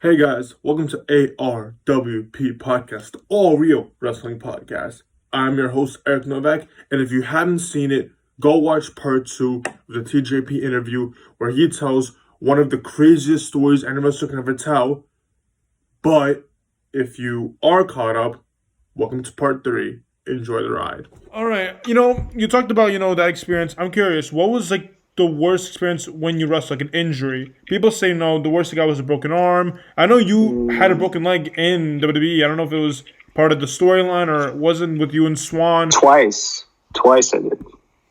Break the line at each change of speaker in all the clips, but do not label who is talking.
Hey guys, welcome to ARWP Podcast, the All Real Wrestling Podcast. I'm your host, Eric Novak, and if you haven't seen it, go watch part 2 of the TJP interview where he tells one of the craziest stories any wrestler can ever tell. But if you are caught up, welcome to part 3. Enjoy the ride. All right, you talked about, that experience. I'm curious, what was the worst experience when you wrestled, like an injury? People say no, the worst thing I was a broken arm. I know you had a broken leg in WWE. I don't know if it was part of the storyline or it wasn't with you and Swan.
Twice I did.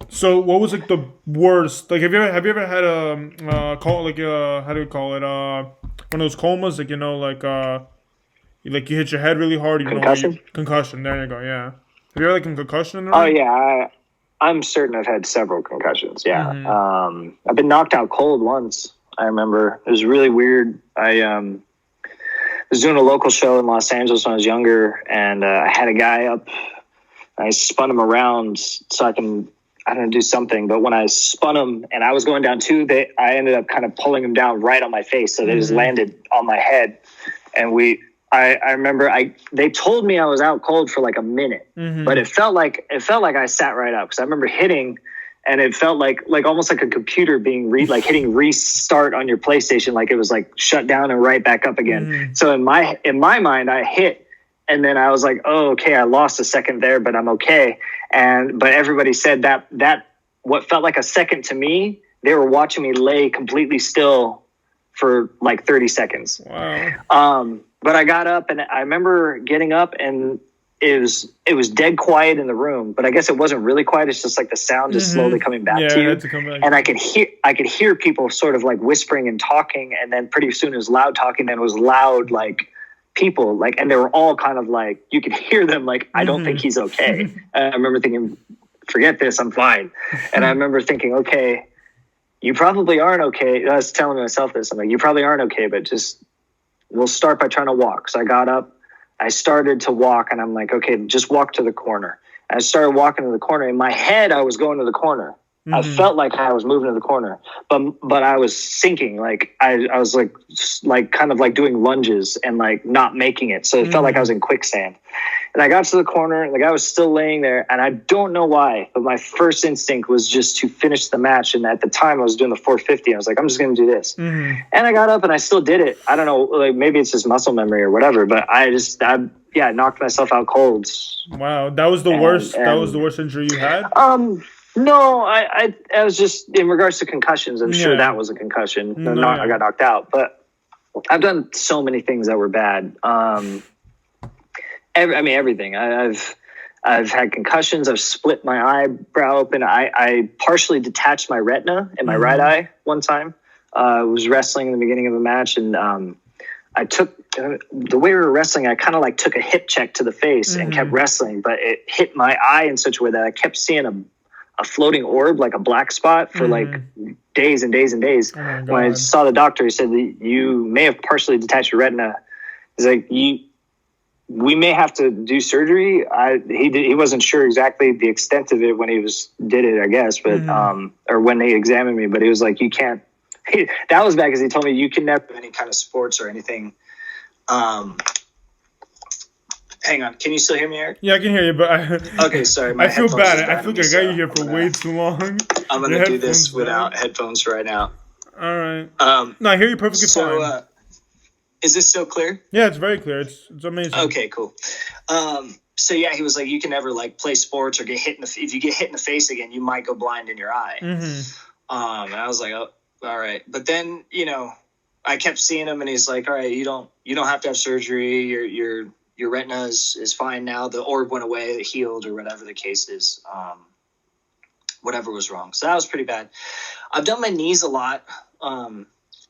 So what was the worst? Like have you ever had a call how do we call it one of those comas, like you hit your head really hard,
Concussion?
concussion. There you go. Yeah. Have you ever a concussion in the
Oh
ring?
yeah, I'm certain I've had several concussions. Yeah, I've been knocked out cold once. I remember it was really weird. I was doing a local show in Los Angeles when I was younger, and I had a guy up. I spun him around so I don't know, do something. But when I spun him and I was going down too, I ended up kind of pulling him down right on my face, so they just landed on my head, and I remember they told me I was out cold for like a minute, but it felt like I sat right up because I remember hitting, and it felt like almost like a computer being hitting restart on your PlayStation, like it was like shut down and right back up again. So in my mind, I hit, and then I was like, oh, okay, I lost a second there, but I'm okay. But everybody said that what felt like a second to me, they were watching me lay completely still for like 30 seconds.
Wow.
But I got up, and I remember getting up, and it was dead quiet in the room. But I guess it wasn't really quiet. It's just like the sound just slowly coming back to you.
It had to come back.
And I could hear people sort of like whispering and talking, and then pretty soon it was loud talking, then it was loud like people, like, and they were all kind of like, you could hear them like, I don't think he's okay. And I remember thinking, forget this, I'm fine. And I remember thinking, okay, you probably aren't okay. I was telling myself this. I'm like, you probably aren't okay, but just we'll start by trying to walk. So I got up, I started to walk, and I'm like, okay, just walk to the corner. And I started walking to the corner. In my head, I was going to the corner. I felt like I was moving to the corner, but I was sinking. Like I was like kind of like doing lunges and like not making it. So it felt like I was in quicksand. And I got to the corner, and the guy was still laying there, and I don't know why, but my first instinct was just to finish the match. And at the time I was doing the 450. I was like, I'm just going to do this. And I got up and I still did it. I don't know, like maybe it's just muscle memory or whatever, but I knocked myself out cold.
Wow. That was the worst. That was the worst injury you had?
No, I was just in regards to concussions. I'm sure that was a concussion. I got knocked out, but I've done so many things that were bad. Everything. I've had concussions. I've split my eyebrow open. I partially detached my retina in my right eye one time. I was wrestling in the beginning of a match, and I took the way we were wrestling. I kind of like took a hip check to the face and kept wrestling, but it hit my eye in such a way that I kept seeing a floating orb, like a black spot, for like days and days and days. When I saw the doctor, he said that you may have partially detached your retina. He's like, we may have to do surgery. He wasn't sure exactly the extent of it when he did it, I guess, but or when they examined me. But he was like, you can't. That was bad because he told me you can never do any kind of sports or anything. Hang on, can you still hear me, Eric?
Yeah, I can hear you, but
okay, sorry.
I feel bad. I feel like I got you here for way too long.
I'm gonna do this without headphones right now.
All right. No, I hear you perfectly fine.
Is this so clear?
Yeah, it's very clear. It's amazing.
Okay, cool. So yeah, he was like, you can never like play sports or get hit if you get hit in the face again, you might go blind in your eye. And I was like, oh, all right. But then, I kept seeing him, and he's like, all right, you don't have to have surgery. Your retina is fine now. The orb went away, it healed, or whatever the case is. Whatever was wrong. So that was pretty bad. I've done my knees a lot.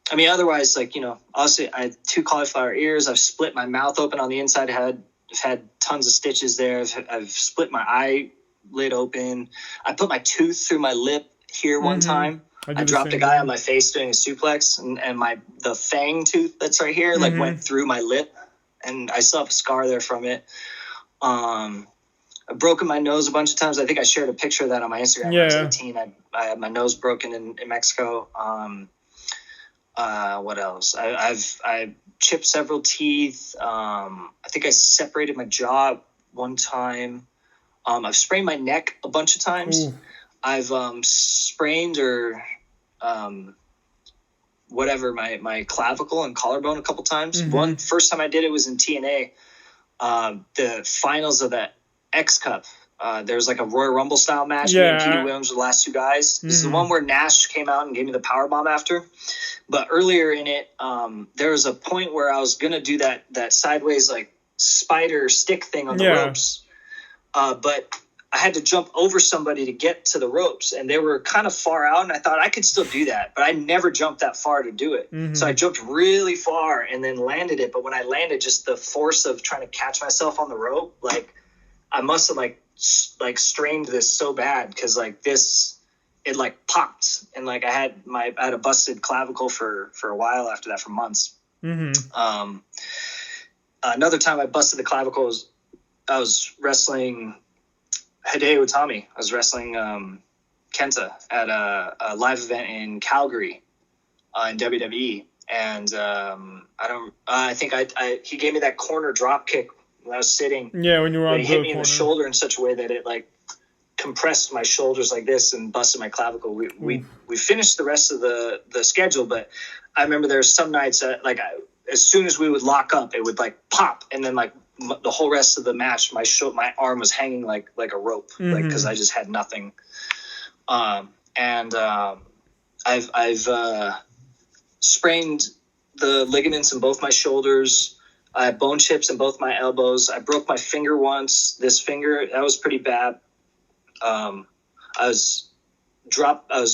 Otherwise, obviously I had 2 cauliflower ears. I've split my mouth open on the inside. I've had tons of stitches there. I've split my eyelid open. I put my tooth through my lip here one time. I dropped a guy on my face doing a suplex, and the fang tooth that's right here went through my lip, and I still have a scar there from it. I've broken my nose a bunch of times. I think I shared a picture of that on my Instagram when I was 18. I had my nose broken in Mexico. What else? I've chipped several teeth. I think I separated my jaw one time. I've sprained my neck a bunch of times.
Ooh.
I've sprained or whatever my clavicle and collarbone a couple times. First time I did it was in TNA. The finals of the X Cup. There was like a Royal Rumble style match. Me and Petey Williams were the last two guys. This is the one where Nash came out and gave me the power bomb after. But earlier in it, there was a point where I was gonna do that sideways like spider stick thing on the ropes. But I had to jump over somebody to get to the ropes, and they were kind of far out, and I thought I could still do that, but I never jumped that far to do it. So I jumped really far and then landed it, but when I landed, just the force of trying to catch myself on the rope, like I must have like strained this so bad because like this, it like popped, and like I had a busted clavicle for a while after that, for months. Another time I busted the clavicle was I was wrestling Hideo Itami. I was wrestling Kenta at a live event in Calgary in WWE, and I think he gave me that corner drop kick when I was sitting.
Yeah, when you were on
the corner. He hit me in the shoulder in such a way that it like compressed my shoulders like this and busted my clavicle. We finished the rest of the schedule, but I remember there were some nights that like as soon as we would lock up, it would like pop, and then like the whole rest of the match, my arm was hanging like a rope, like because I just had nothing. I've sprained the ligaments in both my shoulders. I have bone chips in both my elbows. I broke my finger once. This finger, that was pretty bad. I was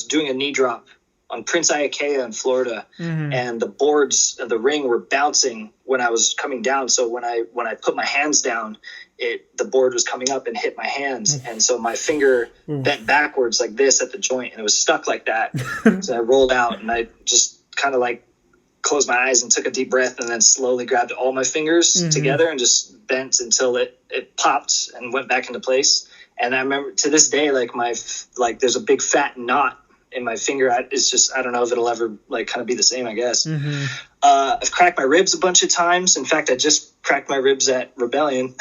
doing a knee drop on Prince Iaukea in Florida, and the boards of the ring were bouncing when I was coming down. So when I put my hands down, the board was coming up and hit my hands, and so my finger bent backwards like this at the joint, and it was stuck like that. So I rolled out, and I just kind of like closed my eyes and took a deep breath, and then slowly grabbed all my fingers together and just bent until it popped and went back into place. And I remember to this day, like there's a big fat knot in my finger. It's just, I don't know if it'll ever like kind of be the same, I guess. I've cracked my ribs a bunch of times. In fact, I just cracked my ribs at Rebellion.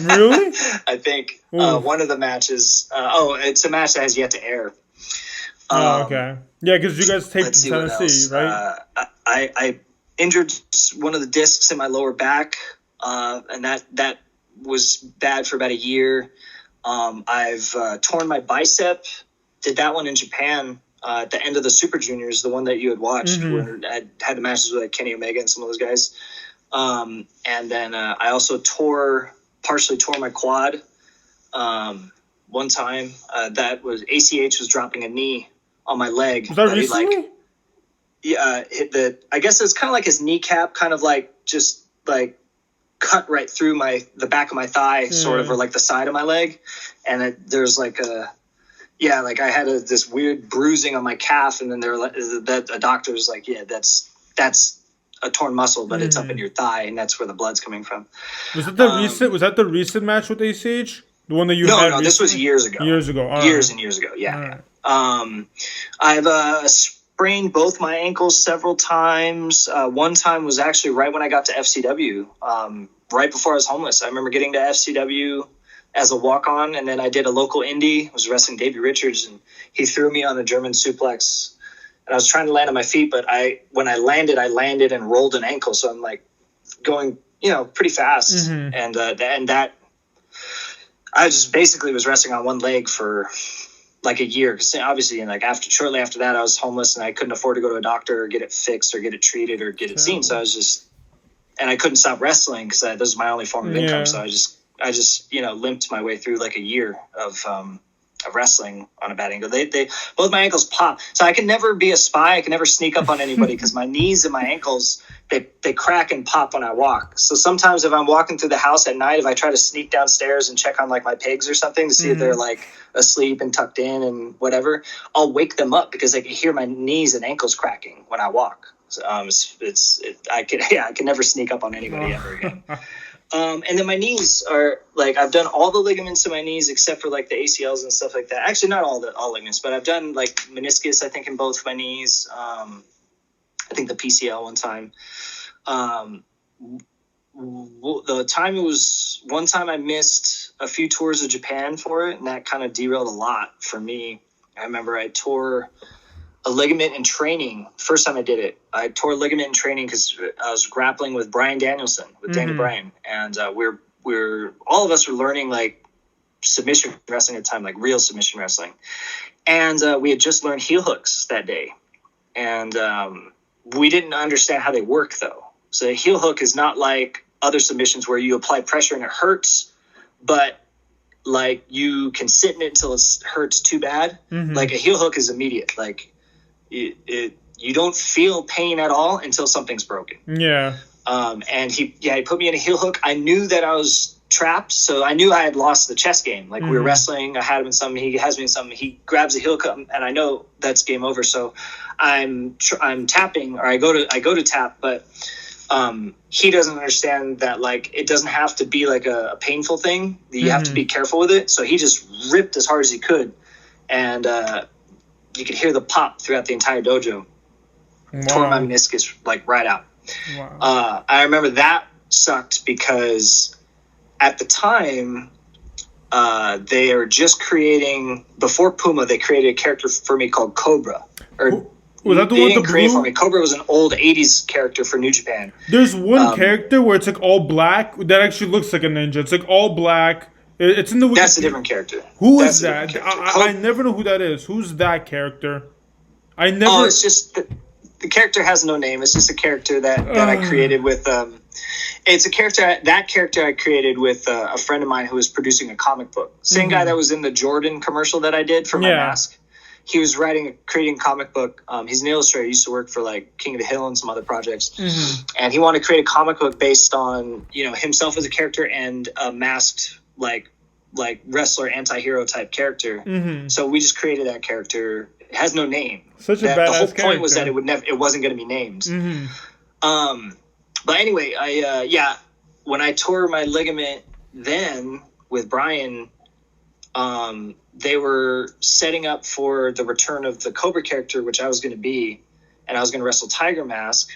Really?
I think one of the matches. It's a match that has yet to air.
Okay. Yeah, because you guys taped in Tennessee, right?
I injured one of the discs in my lower back, and that was bad for about a year. I've torn my bicep. Did that one in Japan at the end of the Super Juniors, the one that you had watched, where I had the matches with like Kenny Omega and some of those guys. And then I also partially tore my quad one time. That was ACH was dropping a knee on my leg.
Was that recently?
Hit I guess it's kind of like his kneecap, kind of like just like cut right through the back of my thigh, sort of, or like the side of my leg. And there's like like I had this weird bruising on my calf, and then a doctor was like, yeah, that's a torn muscle, but it's up in your thigh, and that's where the blood's coming from.
Was that the recent match with ACH? The one that you had?
No, this was years ago.
Years ago.
And years ago, yeah. Right. I've sprained both my ankles several times. One time was actually right when I got to FCW, right before I was homeless. I remember getting to FCW as a walk-on, and then I did a local indie. I was wrestling Davey Richards, and he threw me on a German suplex, and I was trying to land on my feet, but when I landed and rolled an ankle, so I'm like going, pretty fast, and that I just basically was wrestling on one leg for like a year, because obviously, and like shortly after that, I was homeless, and I couldn't afford to go to a doctor or get it fixed or get it treated or get it seen, so I was just, and I couldn't stop wrestling because this was my only form of income, so I just limped my way through like a year of wrestling on a bad ankle. They both my ankles pop. So I can never be a spy. I can never sneak up on anybody because my knees and my ankles, they crack and pop when I walk. So sometimes if I'm walking through the house at night, if I try to sneak downstairs and check on like my pigs or something to see if they're like asleep and tucked in and whatever, I'll wake them up because I can hear my knees and ankles cracking when I walk. So, I can never sneak up on anybody ever again. And then my knees are like, I've done all the ligaments in my knees except for like the ACLs and stuff like that. Actually, not all ligaments, but I've done like meniscus, I think, in both of my knees. I think the PCL one time. The time it was one time I missed a few tours of Japan for it, and that kind of derailed a lot for me. I remember I tore a ligament in training. First time I did it, I tore a ligament in training because I was grappling with Bryan Danielson, with Danny Bryan, and we're all of us were learning like submission wrestling at the time, like real submission wrestling, and we had just learned heel hooks that day, and we didn't understand how they work though. So a heel hook is not like other submissions where you apply pressure and it hurts, but like you can sit in it until it hurts too bad. Like a heel hook is immediate. Like you don't feel pain at all until something's broken.
Yeah.
And he put me in a heel hook. I knew that I was trapped, so I knew I had lost the chess game. Like we were wrestling, I had him in something, he has me in something, he grabs a heel hook, and I know that's game over. So I'm tapping, or I go to tap, but he doesn't understand that like it doesn't have to be like a painful thing. You have to be careful with it. So he just ripped as hard as he could, and you could hear the pop throughout the entire dojo.
Wow.
Tore my meniscus like right out.
Wow.
I remember that sucked because at the time they are just creating, before Puma, they created a character for me called Cobra.
Was that the one with the blue?
For me. Cobra was an old 80s character for New Japan.
There's one character where it's like all black that actually looks like a ninja. It's like all black. It's in the Wikipedia.
That's a different character.
Who is that? I never know who that is. Who's that character? I never.
Oh, it's just the character has no name. It's just a character that I created with. It's a character I created with a friend of mine who was producing a comic book. Same guy that was in the Jordan commercial that I did for my mask. He was creating a comic book. He's an illustrator. He used to work for like King of the Hill and some other projects. And he wanted to create a comic book based on, himself as a character and a masked like wrestler, anti-hero type character. So we just created that character. It has no name.
Such a badass character.
The whole point was that it wasn't going to be named. But anyway, when I tore my ligament then with Brian, they were setting up for the return of the Cobra character, which I was going to be, and I was going to wrestle Tiger Mask.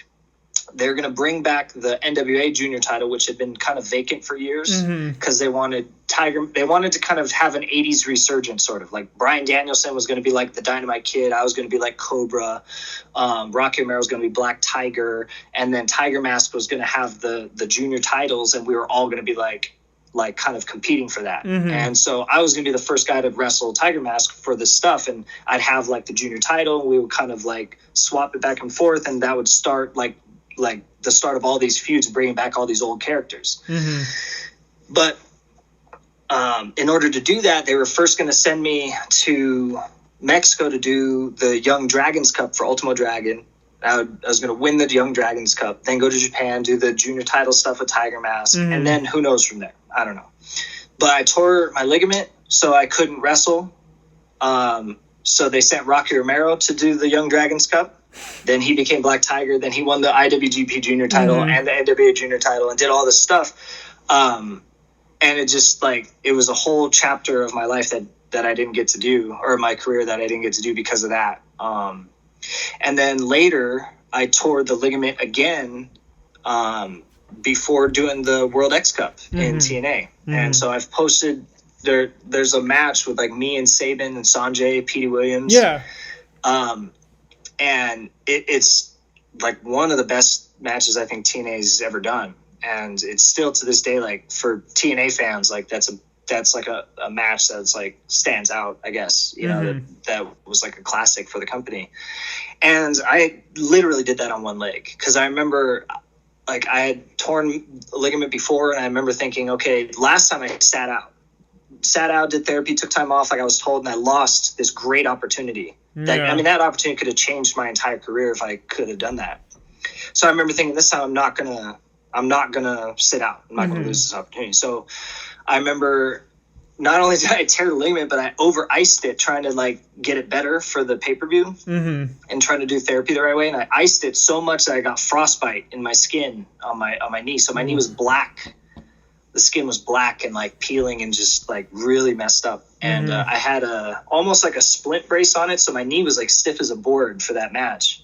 They're going to bring back the NWA junior title, which had been kind of vacant for years because they wanted to kind of have an 80s resurgence, sort of like Bryan Danielson was going to be like the Dynamite Kid. I was going to be like Cobra. Rocky Romero was going to be Black Tiger. And then Tiger Mask was going to have the junior titles, and we were all going to be like kind of competing for that. And so I was going to be the first guy to wrestle Tiger Mask for this stuff. And I'd have like the junior title, and we would kind of like swap it back and forth. And that would start like the start of all these feuds, bringing back all these old characters. But in order to do that, they were first going to send me to Mexico to do the Young Dragons Cup for Ultimo Dragon. I was going to win the Young Dragons Cup, then go to Japan, do the junior title stuff with Tiger Mask, and then who knows from there. I don't know. But I tore my ligament, so I couldn't wrestle. So they sent Rocky Romero to do the Young Dragons Cup. Then he became Black Tiger. Then he won the IWGP junior title and the NWA junior title and did all this stuff. And it just it was a whole chapter of my life that I didn't get to do, or my career that I didn't get to do because of that. And then later I tore the ligament again before doing the World X Cup in TNA. And so I've posted there's a match with like me and Sabin and Sanjay, Petey Williams. Yeah. And it's like one of the best matches I think TNA's ever done. And it's still to this day, like for TNA fans, like that's like a match that's like stands out, I guess, that was like a classic for the company. And I literally did that on one leg. Cause I remember like I had torn a ligament before, and I remember thinking, okay, last time I sat out, did therapy, took time off, like I was told, and I lost this great opportunity. That opportunity could have changed my entire career if I could have done that. So I remember thinking, this time I'm not gonna sit out. I'm not gonna lose this opportunity. So I remember not only did I tear the ligament, but I over iced it trying to like get it better for the pay-per-view and trying to do therapy the right way. And I iced it so much that I got frostbite in my skin on my knee. So my knee was black. The skin was black and like peeling and just like really messed up. And I had almost like a splint brace on it. So my knee was like stiff as a board for that match.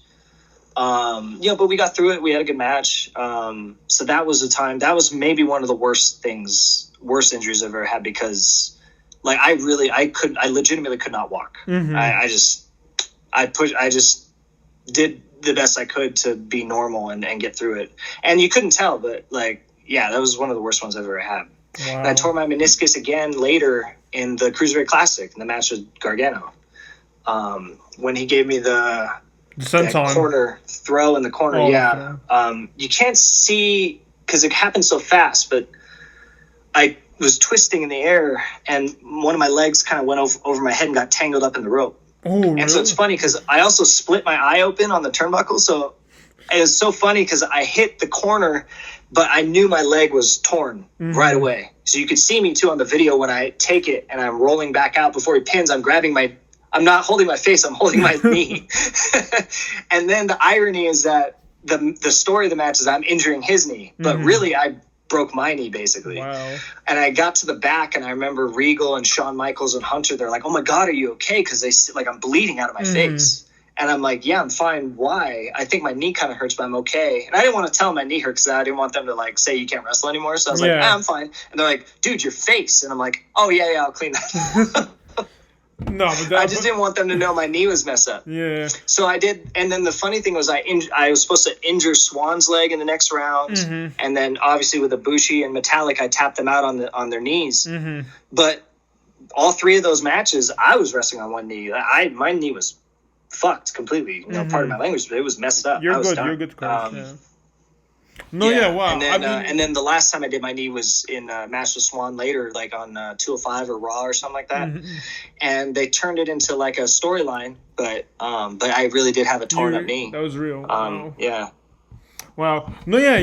But we got through it. We had a good match. So that was a time. That was maybe one of the worst injuries I've ever had, because like I legitimately could not walk.
Mm-hmm.
I just did the best I could to be normal and get through it. And you couldn't tell, but like, yeah, that was one of the worst ones I've ever had.
Wow.
And I tore my meniscus again later in the Cruiserweight Classic in the match with Gargano. When he gave me the corner throw in the corner.
Oh,
yeah.
okay.
You can't see because it happened so fast, but I was twisting in the air and one of my legs kind of went over my head and got tangled up in the rope.
Oh, really?
And so it's funny because I also split my eye open on the turnbuckle. So it was so funny because I hit the corner, but I knew my leg was torn right away. So you could see me too on the video when I take it and I'm rolling back out before he pins. I'm not holding my face. I'm holding my knee. And then the irony is that the story of the match is I'm injuring his knee, but really I broke my knee basically.
Wow.
And I got to the back and I remember Regal and Shawn Michaels and Hunter, they're like, "Oh my God, are you okay?" Because they like I'm bleeding out of my face. And I'm like, "Yeah, I'm fine. Why?" "I think my knee kind of hurts, but I'm okay." And I didn't want to tell them my knee hurt because I didn't want them to like say you can't wrestle anymore. So I was like, "I'm fine." And they're like, "Dude, your face." And I'm like, "Oh yeah, I'll clean that."
No, but
I just didn't want them to know my knee was messed up.
Yeah.
So I did, and then the funny thing was I was supposed to injure Swan's leg in the next round, and then obviously with Ibushi and Metallic, I tapped them out on their knees. But all three of those matches, I was wrestling on one knee. My knee was fucked completely. You know, part of my language, but it was messed up.
You're
I was
good.
done.
You're good, Chris. Yeah. No, wow.
And then the last time I did my knee was in a match with Swan later, like on 205 or Raw or something like that. And they turned it into like a storyline, but I really did have a torn up knee.
That was real.
Wow. Yeah.
Wow. No, yeah,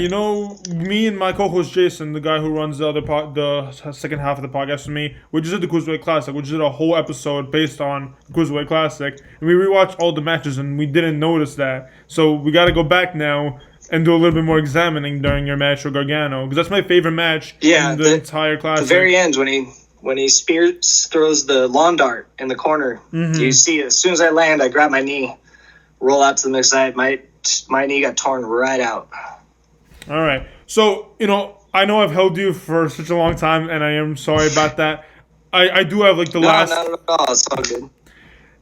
me and my co-host Jason, the guy who runs the second half of the podcast with me, we just did the Cruiserweight Classic. We just did a whole episode based on the Cruiserweight Classic. And we rewatched all the matches and we didn't notice that. So we got to go back now and do a little bit more examining during your match with Gargano, because that's my favorite match in the entire Classic.
The very end when he throws the lawn dart in the corner, you see it. As soon as I land, I grab my knee, roll out to the mix side. My knee got torn right out.
All right. So, I know I've held you for such a long time, and I am sorry about that. I do have like last...
No, not at all. It's all good.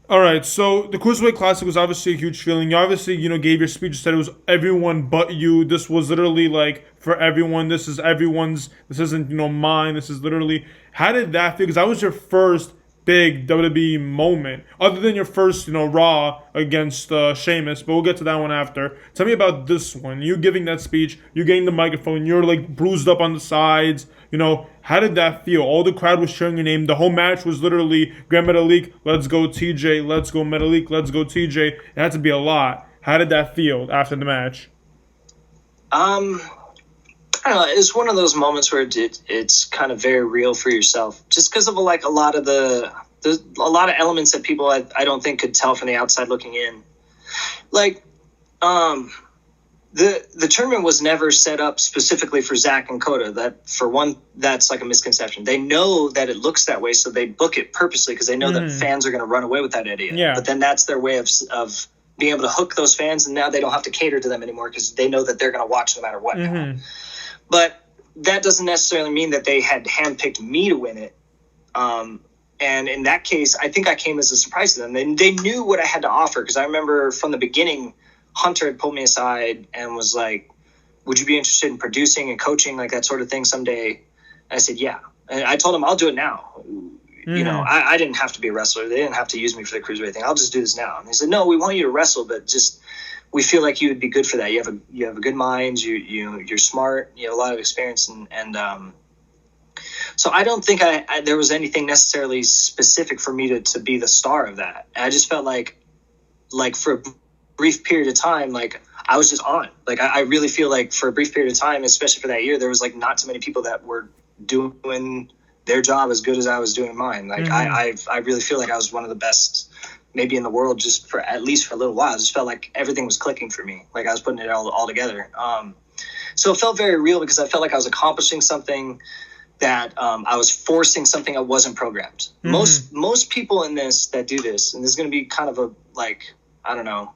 All right, so the Cruiserweight Classic was obviously a huge feeling. You obviously, gave your speech, said it was everyone but you. This was literally like for everyone. This is everyone's. This isn't, mine. This is literally. How did that feel? Because that was your first big WWE moment, other than your first, Raw against Sheamus. But we'll get to that one after. Tell me about this one. You giving that speech. You getting the microphone. You're like bruised up on the sides. How did that feel? All the crowd was cheering your name. The whole match was literally Grand Metalik, let's go TJ, let's go Metalik, let's go TJ. It had to be a lot. How did that feel after the match?
I don't know. It's one of those moments where it's kind of very real for yourself, just because of like a lot of elements that people I don't think could tell from the outside looking in. Like, The tournament was never set up specifically for Zach and Coda. That, for one, that's like a misconception. They know that it looks that way, so they book it purposely because they know that fans are going to run away with that idea.
Yeah.
But then that's their way of being able to hook those fans, and now they don't have to cater to them anymore because they know that they're going to watch no matter what. But that doesn't necessarily mean that they had handpicked me to win it. And in that case, I think I came as a surprise to them. They knew what I had to offer, because I remember from the beginning, Hunter had pulled me aside and was like, "Would you be interested in producing and coaching, like that sort of thing someday?" And I said, "Yeah." And I told him, "I'll do it now." I didn't have to be a wrestler. They didn't have to use me for the Cruiserweight thing. I'll just do this now. And they said, "No, we want you to wrestle, but just we feel like you would be good for that. You have a good mind. You're smart. You have a lot of experience." And so I don't think there was anything necessarily specific for me to be the star of that. And I just felt like for a brief period of time, like I was just on. Like I really feel like for a brief period of time, especially for that year, there was like not too many people that were doing their job as good as I was doing mine. Like I really feel like I was one of the best maybe in the world, just for at least for a little while. I just felt like everything was clicking for me. Like I was putting it all together. So it felt very real because I felt like I was accomplishing something that I was forcing something I wasn't programmed. Most people in this that do this, and this is going to be kind of a, like, I don't know,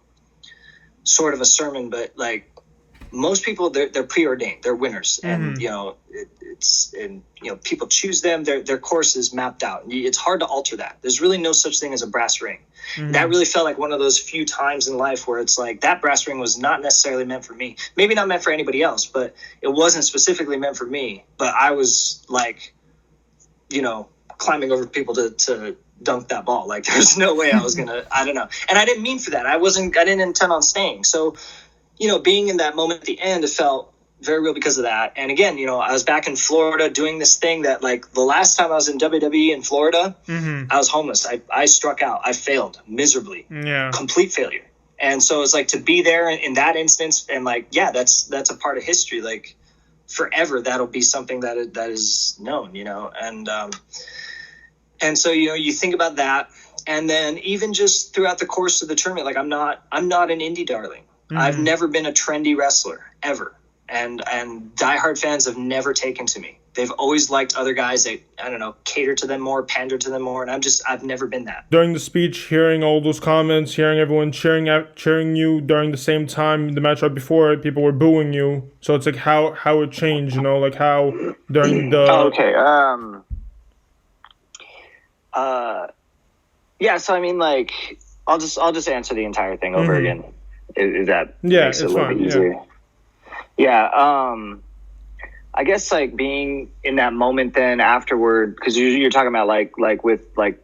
sort of a sermon, but like most people, they're preordained, they're winners, and you know people choose them. Their course is mapped out. It's hard to alter that. There's really no such thing as a brass ring. That really felt like one of those few times in life where it's like that brass ring was not necessarily meant for me. Maybe not meant for anybody else, but it wasn't specifically meant for me. But I was like, climbing over people to dunk that ball. Like there's no way I was gonna. I don't know. And I didn't mean for that. I didn't intend on staying. So, being in that moment at the end, it felt very real because of that. And again, I was back in Florida doing this thing that, like, the last time I was in WWE in Florida, I was homeless. I struck out. I failed miserably. Yeah. Complete failure. And so it's like to be there in that instance and like, yeah, that's a part of history. Like forever, that'll be something that is known, and so, you think about that. And then even just throughout the course of the tournament, like I'm not an indie darling. I've never been a trendy wrestler ever. And diehard fans have never taken to me. They've always liked other guys that, I don't know, cater to them more, pander to them more. And I've never been that.
During the speech, hearing all those comments, hearing everyone cheering you during the same time, the match right before it, people were booing you. So it's like how it changed, like how during the...
Okay. Yeah, so I mean, like, I'll just answer the entire thing over again. Is that makes it a little bit easier? Yeah. I guess like being in that moment then afterward, because you're talking about like with like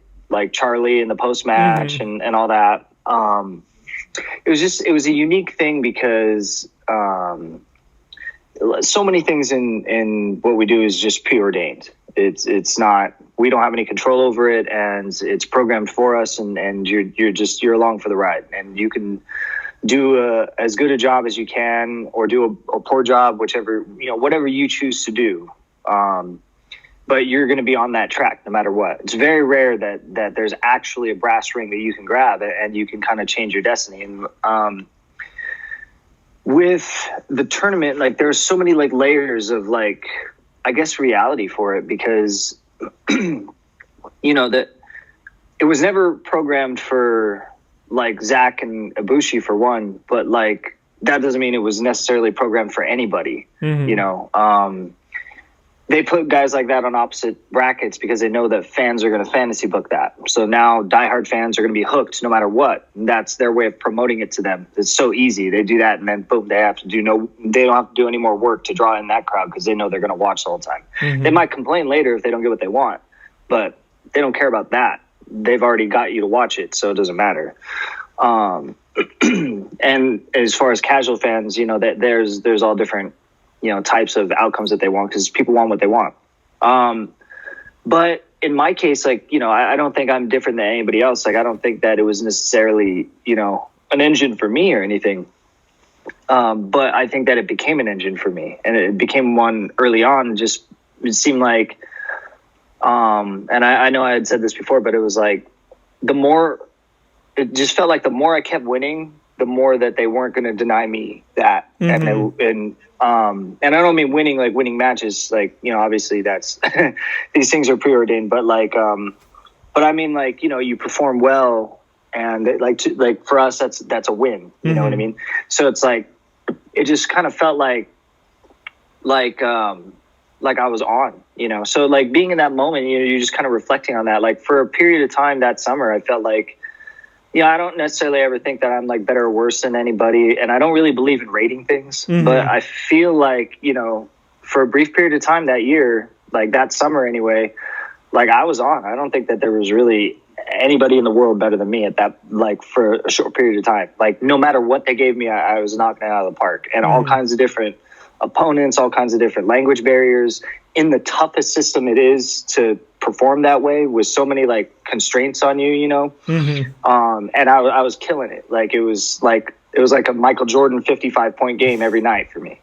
Charlie and the post match and all that. It was a unique thing because so many things in what we do is just preordained. It's not, we don't have any control over it, and it's programmed for us, and you're along for the ride, and you can do as good a job as you can or do a poor job, whatever you choose to do. But you're going to be on that track no matter what. It's very rare that there's actually a brass ring that you can grab and you can kind of change your destiny. And with the tournament, like there's so many like layers of like, I guess, reality for it, because that it was never programmed for like Zach and Ibushi for one, but like that doesn't mean it was necessarily programmed for anybody. They put guys like that on opposite brackets because they know that fans are going to fantasy book that. So now diehard fans are going to be hooked no matter what. And that's their way of promoting it to them. It's so easy. They do that, and then boom, they don't have to do any more work to draw in that crowd because they know they're going to watch the whole time. They might complain later if they don't get what they want, but they don't care about that. They've already got you to watch it, so it doesn't matter. And as far as casual fans, that there's all different types of outcomes that they want, because people want what they want. But in my case, like, I don't think I'm different than anybody else. Like, I don't think that it was necessarily, an engine for me or anything. But I think that it became an engine for me, and it became one early on. It seemed like, and I know I had said this before, but it was like, it just felt like the more I kept winning, the more that they weren't going to deny me that. And I don't mean winning, like winning matches, like, obviously that's, these things are preordained, but like, but I mean, like, you perform well, and like for us, that's a win, you know what I mean? So it's like, it just kind of felt like I was on, so like being in that moment, you're just kind of reflecting on that. Like for a period of time that summer, I felt like, I don't necessarily ever think that I'm like better or worse than anybody, and I don't really believe in rating things, but I feel like, for a brief period of time that year, like that summer anyway, like I was on. I don't think that there was really anybody in the world better than me at that, like for a short period of time. Like no matter what they gave me, I was knocking it out of the park, and all kinds of different opponents, all kinds of different language barriers, in the toughest system it is to perform that way, with so many like constraints on you, and I was killing it. Like it was like a Michael Jordan 55-point game every night for me.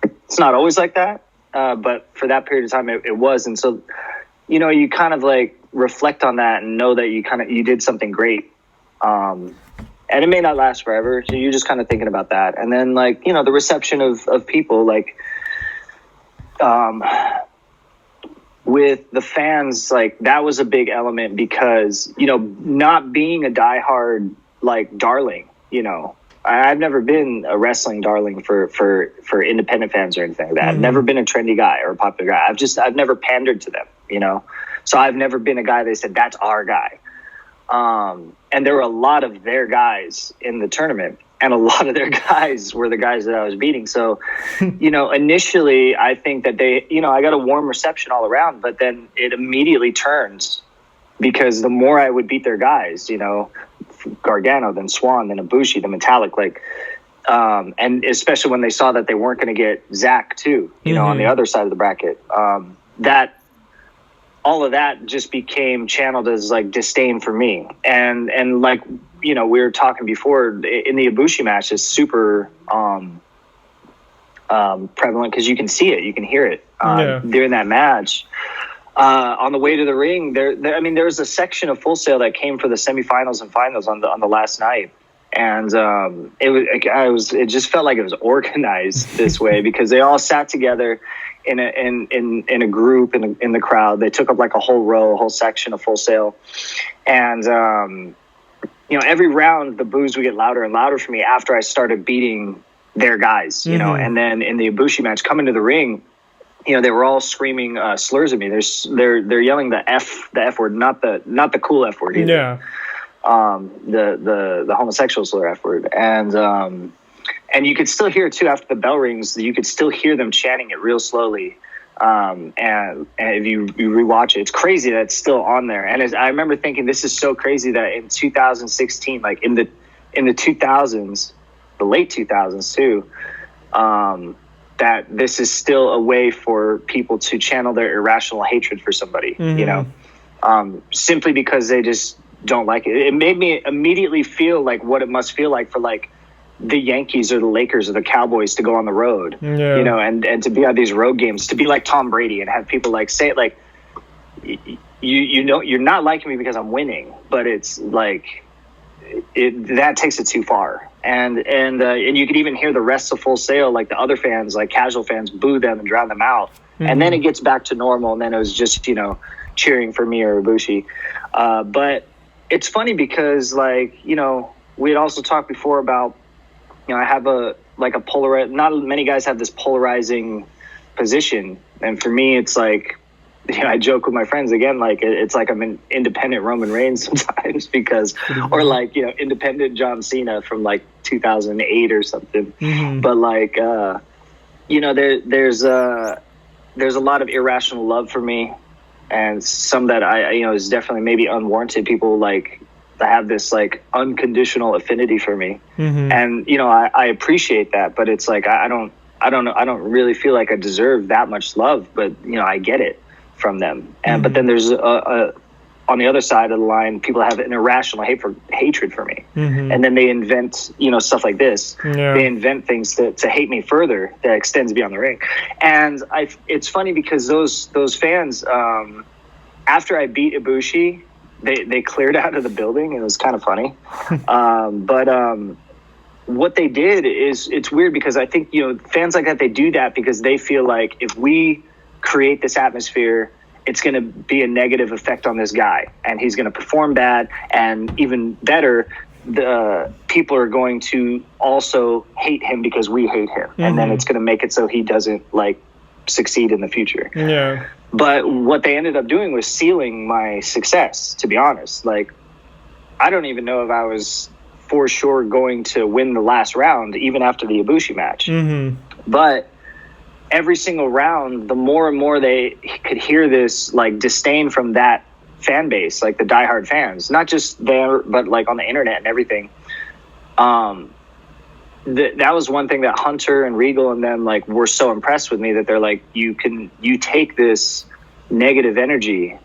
It's not always like that, but for that period of time it was. And so you kind of like reflect on that and know that you did something great, and it may not last forever, so you're just kind of thinking about that. And then like the reception of people, like with the fans, like that was a big element, because not being a diehard like darling, I've never been a wrestling darling for independent fans or anything like that. I've never been a trendy guy or a popular guy. I've never pandered to them, you know? So I've never been a guy they said, that's our guy. And there were a lot of their guys in the tournament, and a lot of their guys were the guys that I was beating. So, you know, initially I think that they, you know, I got a warm reception all around, but then it immediately turns because the more I would beat their guys, you know, Gargano, then Swan, then Ibushi, then Metallic, like, and especially when they saw that they weren't going to get Zach too, you know, on the other side of the bracket, that all of that just became channeled as like disdain for me. And like, you know, we were talking before in the Ibushi match is super, prevalent because you can see it, you can hear it, during that match. On the way to the ring, I mean, there was a section of Full Sail that came for the semifinals and finals on the last night, and it just felt like it was organized this way because they all sat together in a group in the crowd. They took up like a whole section of Full Sail, and you know, every round the boos would get louder and louder for me after I started beating their guys, you know, and then in the Ibushi match coming to the ring, you know, they were all screaming slurs at me. They're yelling the F word, not the cool F word either.
Yeah.
The homosexual slur F word. And you could still hear it too after the bell rings. You could still hear them chanting it real slowly. And if you rewatch it, it's crazy that it's still on there. And I remember thinking, this is so crazy that in 2016, like in the 2000s, the late 2000s too, that this is still a way for people to channel their irrational hatred for somebody, you know, simply because they just don't like it. It made me immediately feel like what it must feel like for like the Yankees or the Lakers or the Cowboys to go on the road, you know, and to be on these road games, to be like Tom Brady and have people like say it like, you know, you're not liking me because I'm winning, but it's like, that takes it too far. And you could even hear the rest of Full Sail, like the other fans, like casual fans, boo them and drown them out. And then it gets back to normal. And then it was just, you know, cheering for me or Ibushi. But it's funny because, like, you know, we had also talked before about, you know, I have not many guys have this polarizing position. And for me, it's like, you know, I joke with my friends again, like it's like I'm an independent Roman Reigns sometimes because, or like, you know, independent John Cena from like 2008 or something. But like, you know, there's a lot of irrational love for me, and some that I you know, is definitely maybe unwarranted. People like have this like unconditional affinity for me, and you know, I appreciate that, but it's like I don't really feel like I deserve that much love, but you know, I get it from them. And but then there's on the other side of the line, people have an irrational hatred for me, and then they invent, you know, stuff like this. They invent things to hate me further that extends beyond the ring. And it's funny because those fans, after I beat Ibushi, they cleared out of the building. It was kind of funny. But what they did is, it's weird because I think, you know, fans like that, they do that because they feel like if we create this atmosphere, it's going to be a negative effect on this guy and he's going to perform bad, and even better, the people are going to also hate him because we hate him, and then it's going to make it so he doesn't like succeed in the future. But what they ended up doing was sealing my success, to be honest. Like, I don't even know if I was for sure going to win the last round even after the Ibushi match. But every single round, the more and more they could hear this like disdain from that fan base, like the diehard fans, not just there, but like on the internet and everything. That was one thing that Hunter and Regal and them like were so impressed with me, that they're like, you take this negative energy,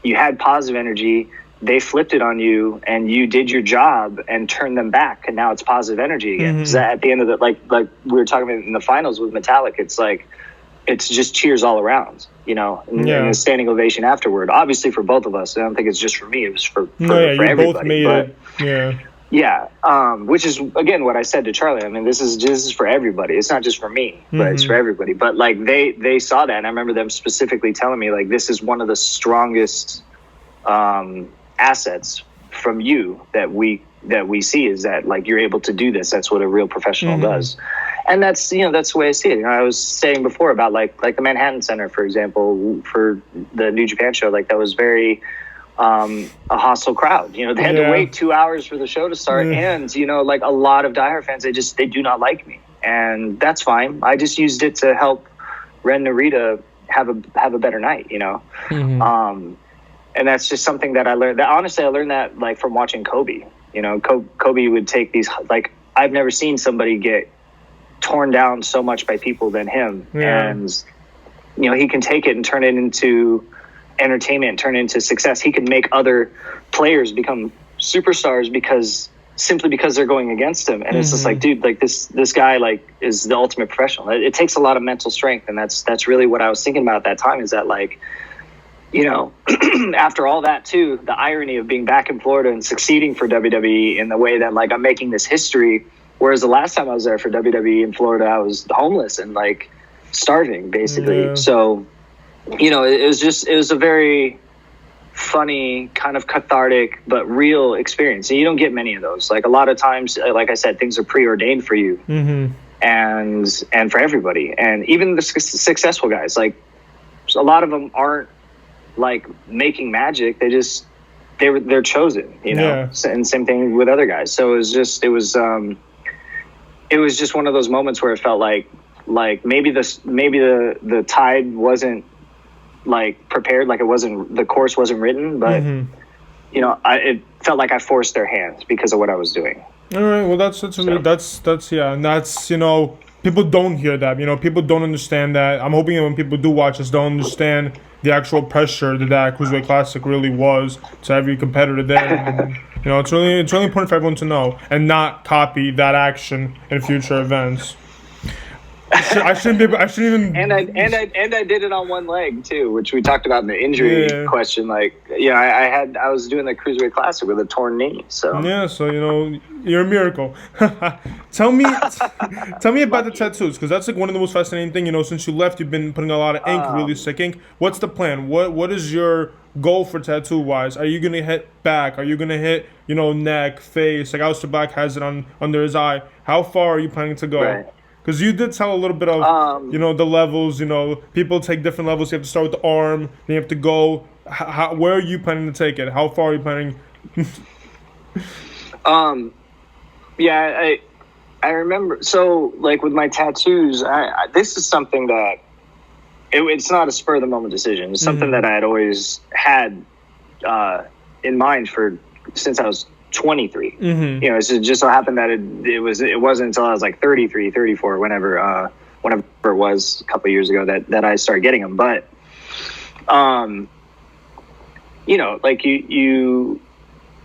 you had positive energy, they flipped it on you, and you did your job and turned them back, and now it's positive energy again. So at the end of the, like we were talking about in the finals with Metallic, it's like, it's just cheers all around, you know, and a standing ovation afterward. Obviously for both of us. I don't think it's just for me. It was for everybody. Both made it. Which is again what I said to Charlie. I mean, this is for everybody. It's not just for me, but it's for everybody. But like they saw that, and I remember them specifically telling me like, this is one of the strongest assets from you that we that we see is that like you're able to do this. That's what a real professional does. And that's, that's the way I see it. I was saying before about like the Manhattan Center, for example, for the New Japan show, like that was very a hostile crowd. They had to wait 2 hours for the show to start. And, like a lot of diehard fans, they do not like me. And that's fine. I just used it to help Ren Narita have a better night, and that's just something that I learned. Honestly, I learned that like from watching Kobe. Kobe would take these, like, I've never seen somebody get torn down so much by people than him. And he can take it and turn it into entertainment and turn it into success. He can make other players become superstars because they're going against him. And it's just like, dude, like this guy like is the ultimate professional. It takes a lot of mental strength, and that's really what I was thinking about at that time, is that like, after all that too, the irony of being back in Florida and succeeding for WWE in the way that like I'm making this history, whereas the last time I was there for WWE in Florida, I was homeless and like starving basically. So, it was a very funny, kind of cathartic, but real experience. And you don't get many of those. Like a lot of times, like I said, things are preordained for you and for everybody. And even the successful guys, like a lot of them aren't like making magic. They're chosen, and same thing with other guys. So it was just one of those moments where it felt like maybe the tide wasn't like prepared, like the course wasn't written, but it felt like I forced their hands because of what I was doing.
All right, well that's and that's people don't hear that. People don't understand that. I'm hoping that when people do watch this, they'll understand the actual pressure that Cruiserweight Classic really was to every competitor there. And, it's really important for everyone to know and not copy that action in future events. I shouldn't even.
And I did it on one leg too, which we talked about in the injury question. Like, I was doing the Cruiserweight Classic with a torn knee. So
you're a miracle. Tell me about the tattoos, because that's like one of the most fascinating things. Since you left, you've been putting a lot of ink, really sick ink. What's the plan? What is your goal for tattoo wise? Are you gonna hit back? Are you gonna hit neck, face? Like Aleister Black has it under his eye. How far are you planning to go?
Right.
Because you did tell a little bit of, the levels, people take different levels. You have to start with the arm, then you have to go. Where are you planning to take it? How far are you planning?
I remember. So, like, with my tattoos, this is something that, it's not a spur-of-the-moment decision. It's something that I had always had in mind since I was 23. It just so happened that it wasn't until I was like 33, 34, whenever it was a couple of years ago that I started getting them. But like you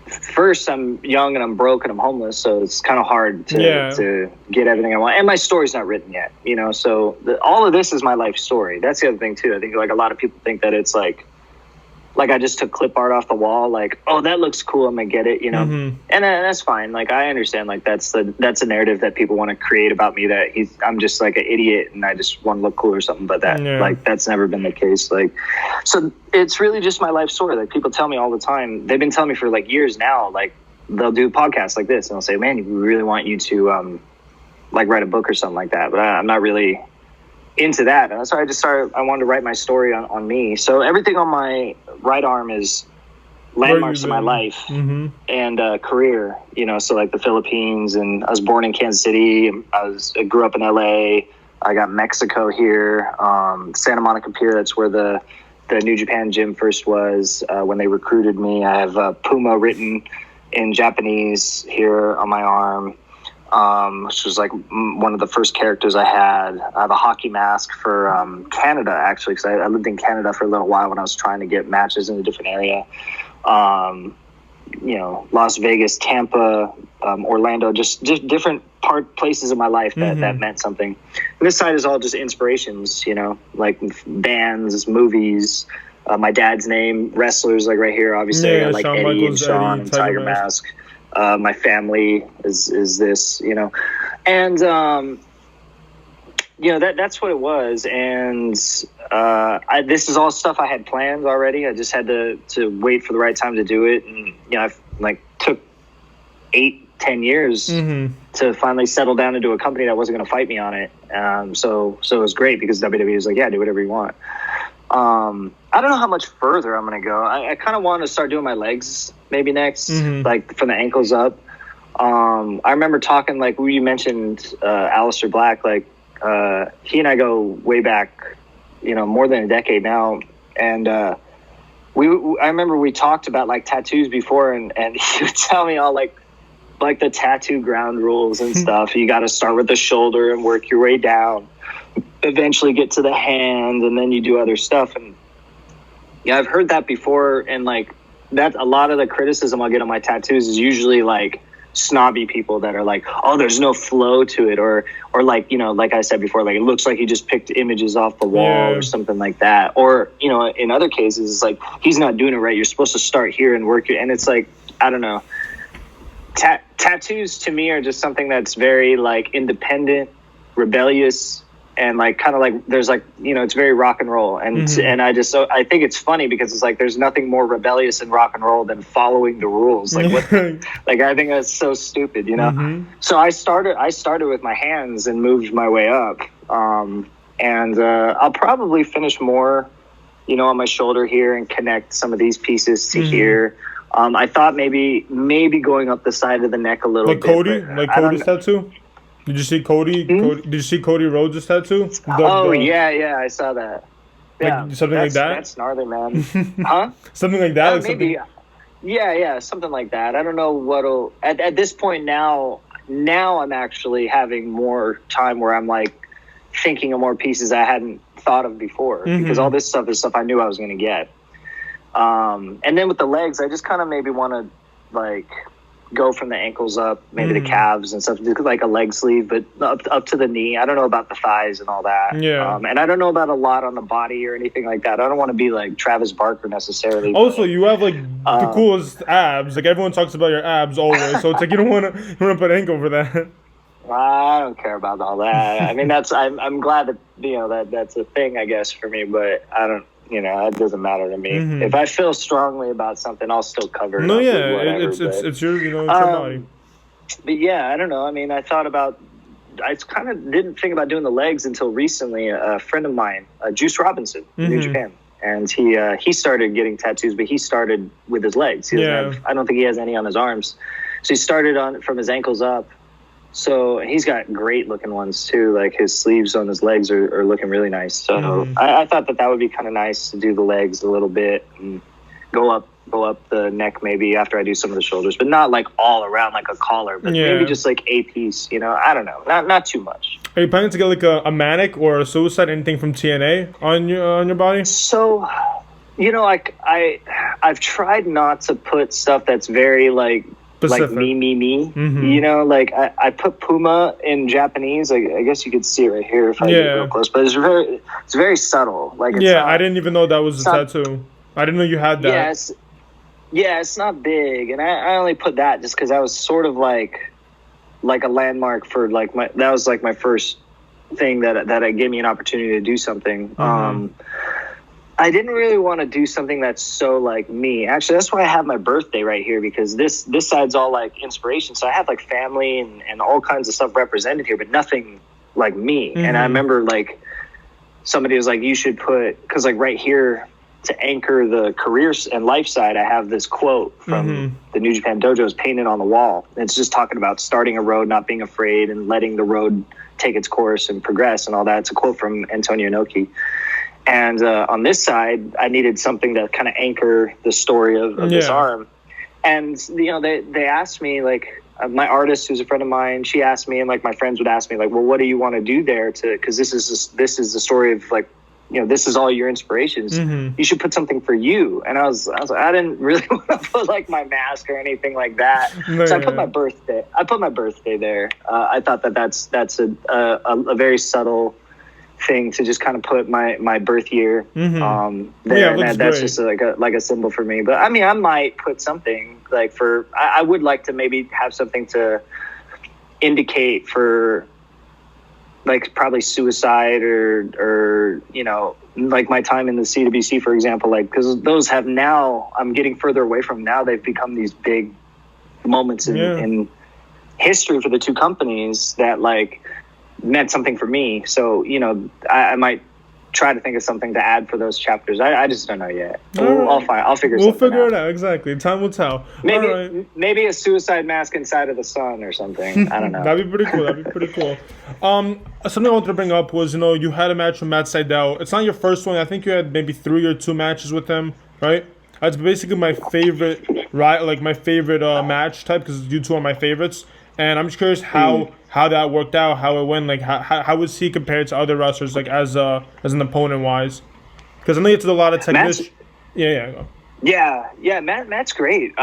first, I'm young and I'm broke and I'm homeless, so it's kind of hard to get everything I want. And my story's not written yet, so all of this is my life story. That's the other thing too. I think like a lot of people think that it's like I just took clip art off the wall, like, oh, that looks cool, I'm gonna get it, and that's fine. Like, I understand, like, that's a narrative that people want to create about me, that I'm just like an idiot and I just want to look cool or something. But that's never been the case. Like, so it's really just my life story. Like, people tell me all the time. They've been telling me for like years now. Like, they'll do podcasts like this and they'll say, "Man, we really want you to like write a book or something like that." But I'm not really into that, and so I wanted to write my story on me. So everything on my right arm is landmarks of my life and career, so like the Philippines, and I was born in Kansas City. I grew up in LA. I got Mexico here, Santa Monica Pier. That's where the New Japan gym first was when they recruited me. I have Puma written in Japanese here on my arm, which was like one of the first characters I had. I have a hockey mask for Canada, actually, because I lived in Canada for a little while when I was trying to get matches in a different area. Las Vegas, Tampa, Orlando, just different places of my life that meant something. And this side is all just inspirations, like bands, movies, my dad's name, wrestlers, like right here, obviously, like Shawn Eddie Michaels, and Shawn and Tiger Mask. My family is this, and that's what it was. And this is all stuff I had planned already. I just had to wait for the right time to do it. And I've like took 8-10 years to finally settle down into a company that wasn't going to fight me on it. So it was great because WWE was like, yeah, do whatever you want. I don't know how much further I'm going to go. I kind of want to start doing my legs maybe next, like from the ankles up. I remember talking, like you mentioned, Aleister Black, like he and I go way back, more than a decade now. And I remember we talked about like tattoos before, and he would tell me all like the tattoo ground rules and stuff. You got to start with the shoulder and work your way down, eventually get to the hand, and then you do other stuff. And yeah, I've heard that before. And like that, a lot of the criticism I'll get on my tattoos is usually like snobby people that are like, oh, there's no flow to it, or like, like I said before, like it looks like he just picked images off the wall or something like that. Or, in other cases, it's like, he's not doing it right. You're supposed to start here and work your, and it's like, I don't know. Tattoos to me are just something that's very like independent, rebellious, and like kind of like there's like, it's very rock and roll. And and I think it's funny because it's like there's nothing more rebellious in rock and roll than following the rules. Like what like I think that's so stupid, So I started with my hands and moved my way up. And I'll probably finish more, on my shoulder here and connect some of these pieces to here. I thought maybe going up the side of the neck a little
like
bit.
Cody, like Cody's tattoo. Did you see Cody? Did you see Cody Rhodes' tattoo?
Yeah, I saw that. Yeah,
like something like that.
That's gnarly, man. Huh?
Something like that. Like
maybe.
Something...
Yeah, something like that. I don't know what'll. At this point now I'm actually having more time where I'm like thinking of more pieces I hadn't thought of before because all this stuff is stuff I knew I was going to get. And then with the legs, I just kind of maybe want to like go from the ankles up, maybe the calves and stuff, like a leg sleeve, but up to the knee. I don't know about the thighs and all that.
Yeah.
And I don't know about a lot on the body or anything like that. I don't want to be like Travis Barker necessarily.
Also, you have like the coolest abs. Like everyone talks about your abs always, so it's like you don't want to put ankle for that.
I don't care about all that. I mean, I'm glad that that's a thing, I guess, for me, but I don't. It doesn't matter to me. If I feel strongly about something, I'll still cover it.
No, yeah,
whatever,
it's your, it's your body.
But yeah, I don't know. I mean, I kind of didn't think about doing the legs until recently. A friend of mine, Juice Robinson, New Japan, and he started getting tattoos, but he started with his legs. I don't think he has any on his arms. So he started from his ankles up. So he's got great looking ones too. Like his sleeves on his legs are looking really nice. So I thought that would be kind of nice to do the legs a little bit and go up the neck maybe after I do some of the shoulders, but not like all around like a collar, but maybe just like a piece. I don't know, not too much.
Are you planning to get like a manic or a suicide, anything from TNA on your body?
So, I've tried not to put stuff that's very like. Specific. Like me. Like I put Puma in Japanese. I guess you could see it right here if I get real close. But it's very subtle. Like
I didn't even know that was a tattoo. I didn't know you had that.
It's not big, and I only put that just because I was sort of like a landmark for like that was like my first thing that gave me an opportunity to do something. I didn't really want to do something that's so like me. Actually, that's why I have my birthday right here, because this side's all like inspiration. So I have like family and all kinds of stuff represented here, but nothing like me. And I remember like somebody was like, you should put, because like right here to anchor the career and life side, I have this quote from the New Japan Dojo is painted on the wall. And it's just talking about starting a road, not being afraid, and letting the road take its course and progress and all that. It's a quote from Antonio Inoki. And on this side, I needed something to kind of anchor the story of this arm. And, they asked me, like, my artist, who's a friend of mine, she asked me, and, like, my friends would ask me, like, well, what do you want to do there? Because this is the story of, like, this is all your inspirations. You should put something for you. And I was like, I didn't really want to put, like, my mask or anything like that. So I put my birthday. I put my birthday there. I thought that's a very subtle thing to just kind of put my birth year there, and that's just like a symbol for me. But I mean, I might put something like I would like to maybe have something to indicate for like probably suicide or like my time in the CWC, for example, like because those have now I'm getting further away from now. They've become these big moments in history for the two companies that like meant something for me. So, you know, I might try to think of something to add for those chapters. I just don't know yet. I'll figure something out.
We'll figure it out. Exactly. Time will tell.
Maybe a suicide mask inside of the sun or something. I don't know.
That'd be pretty cool. Something I wanted to bring up was, you know, you had a match with Matt Seidel. It's not your first one. I think you had maybe 3 or 2 matches with him, right? That's basically my favorite, right? Like my favorite match type, because you two are my favorites. And I'm just curious how that worked out, how it went. Like how was he compared to other wrestlers, like as an opponent wise? Because I know you did a lot of techniques.
Yeah. Matt's great.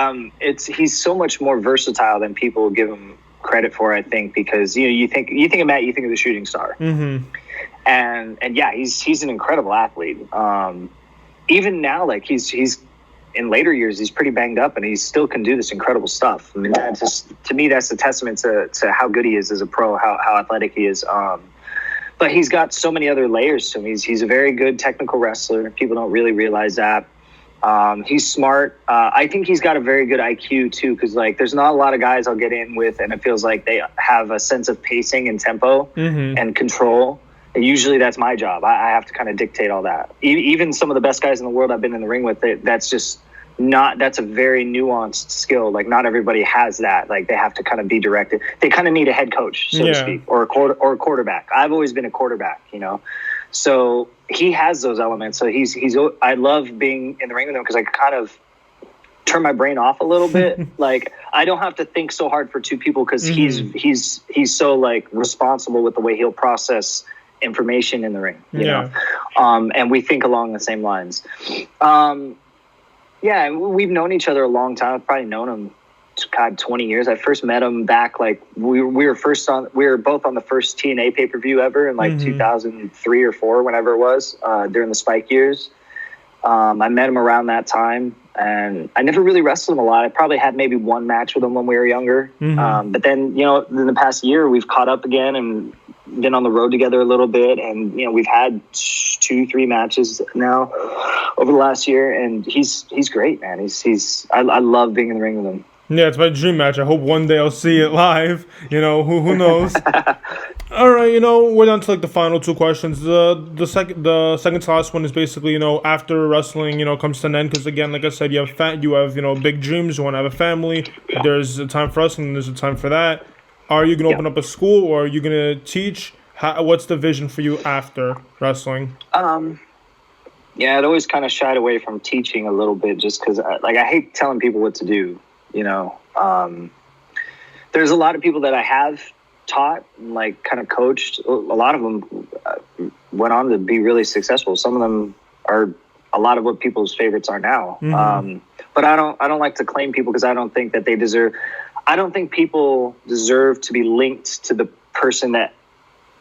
He's so much more versatile than people give him credit for. I think because you think of Matt, you think of the shooting star, and yeah, he's an incredible athlete. Even now, like he's in later years, he's pretty banged up, and he still can do this incredible stuff. I mean, that's just, to me, that's a testament to how good he is as a pro, how athletic he is. But he's got so many other layers to him. He's a very good technical wrestler. People don't really realize that. He's smart. I think he's got a very good IQ too, because like there's not a lot of guys I'll get in with, and it feels like they have a sense of pacing and tempo and control. And usually that's my job. I have to kind of dictate all that. Even some of the best guys in the world I've been in the ring with, that's a very nuanced skill. Like not everybody has that. Like they have to kind of be directed. They kind of need a head coach, so to speak, or a quarterback. I've always been a quarterback, you know? So he has those elements. So I love being in the ring with him because I kind of turn my brain off a little bit. Like I don't have to think so hard for two people because he's so like responsible with the way he'll process information in the ring, you know? And we think along the same lines. Yeah, we've known each other a long time. I've probably known him, 20 years. I first met him back like we were both on the first TNA pay-per-view ever in like 2003 or 4, whenever it was, during the Spike years. I met him around that time, and I never really wrestled him a lot. I probably had maybe 1 match with him when we were younger. But then, you know, in the past year, we've caught up again and been on the road together a little bit, and you know, we've had 2-3 matches now over the last year, and he's great, man. I love being in the ring with him.
Yeah, it's my dream match. I hope one day I'll see it live. You know, who knows? All right, you know, we're down to like the final 2 questions. The second to last one is basically, you know, after wrestling, you know, comes to an end, because again, like I said, you have you know, big dreams. You want to have a family. There's a time for wrestling. There's a time for that. Are you going to open up a school, or are you going to teach? What's the vision for you after wrestling?
Yeah, I'd always kind of shied away from teaching a little bit just because, I hate telling people what to do, you know. There's a lot of people that I have taught and, like, kind of coached. A lot of them went on to be really successful. Some of them are a lot of what people's favorites are now. But I don't like to claim people because I don't think that they deserve... I don't think people deserve to be linked to the person that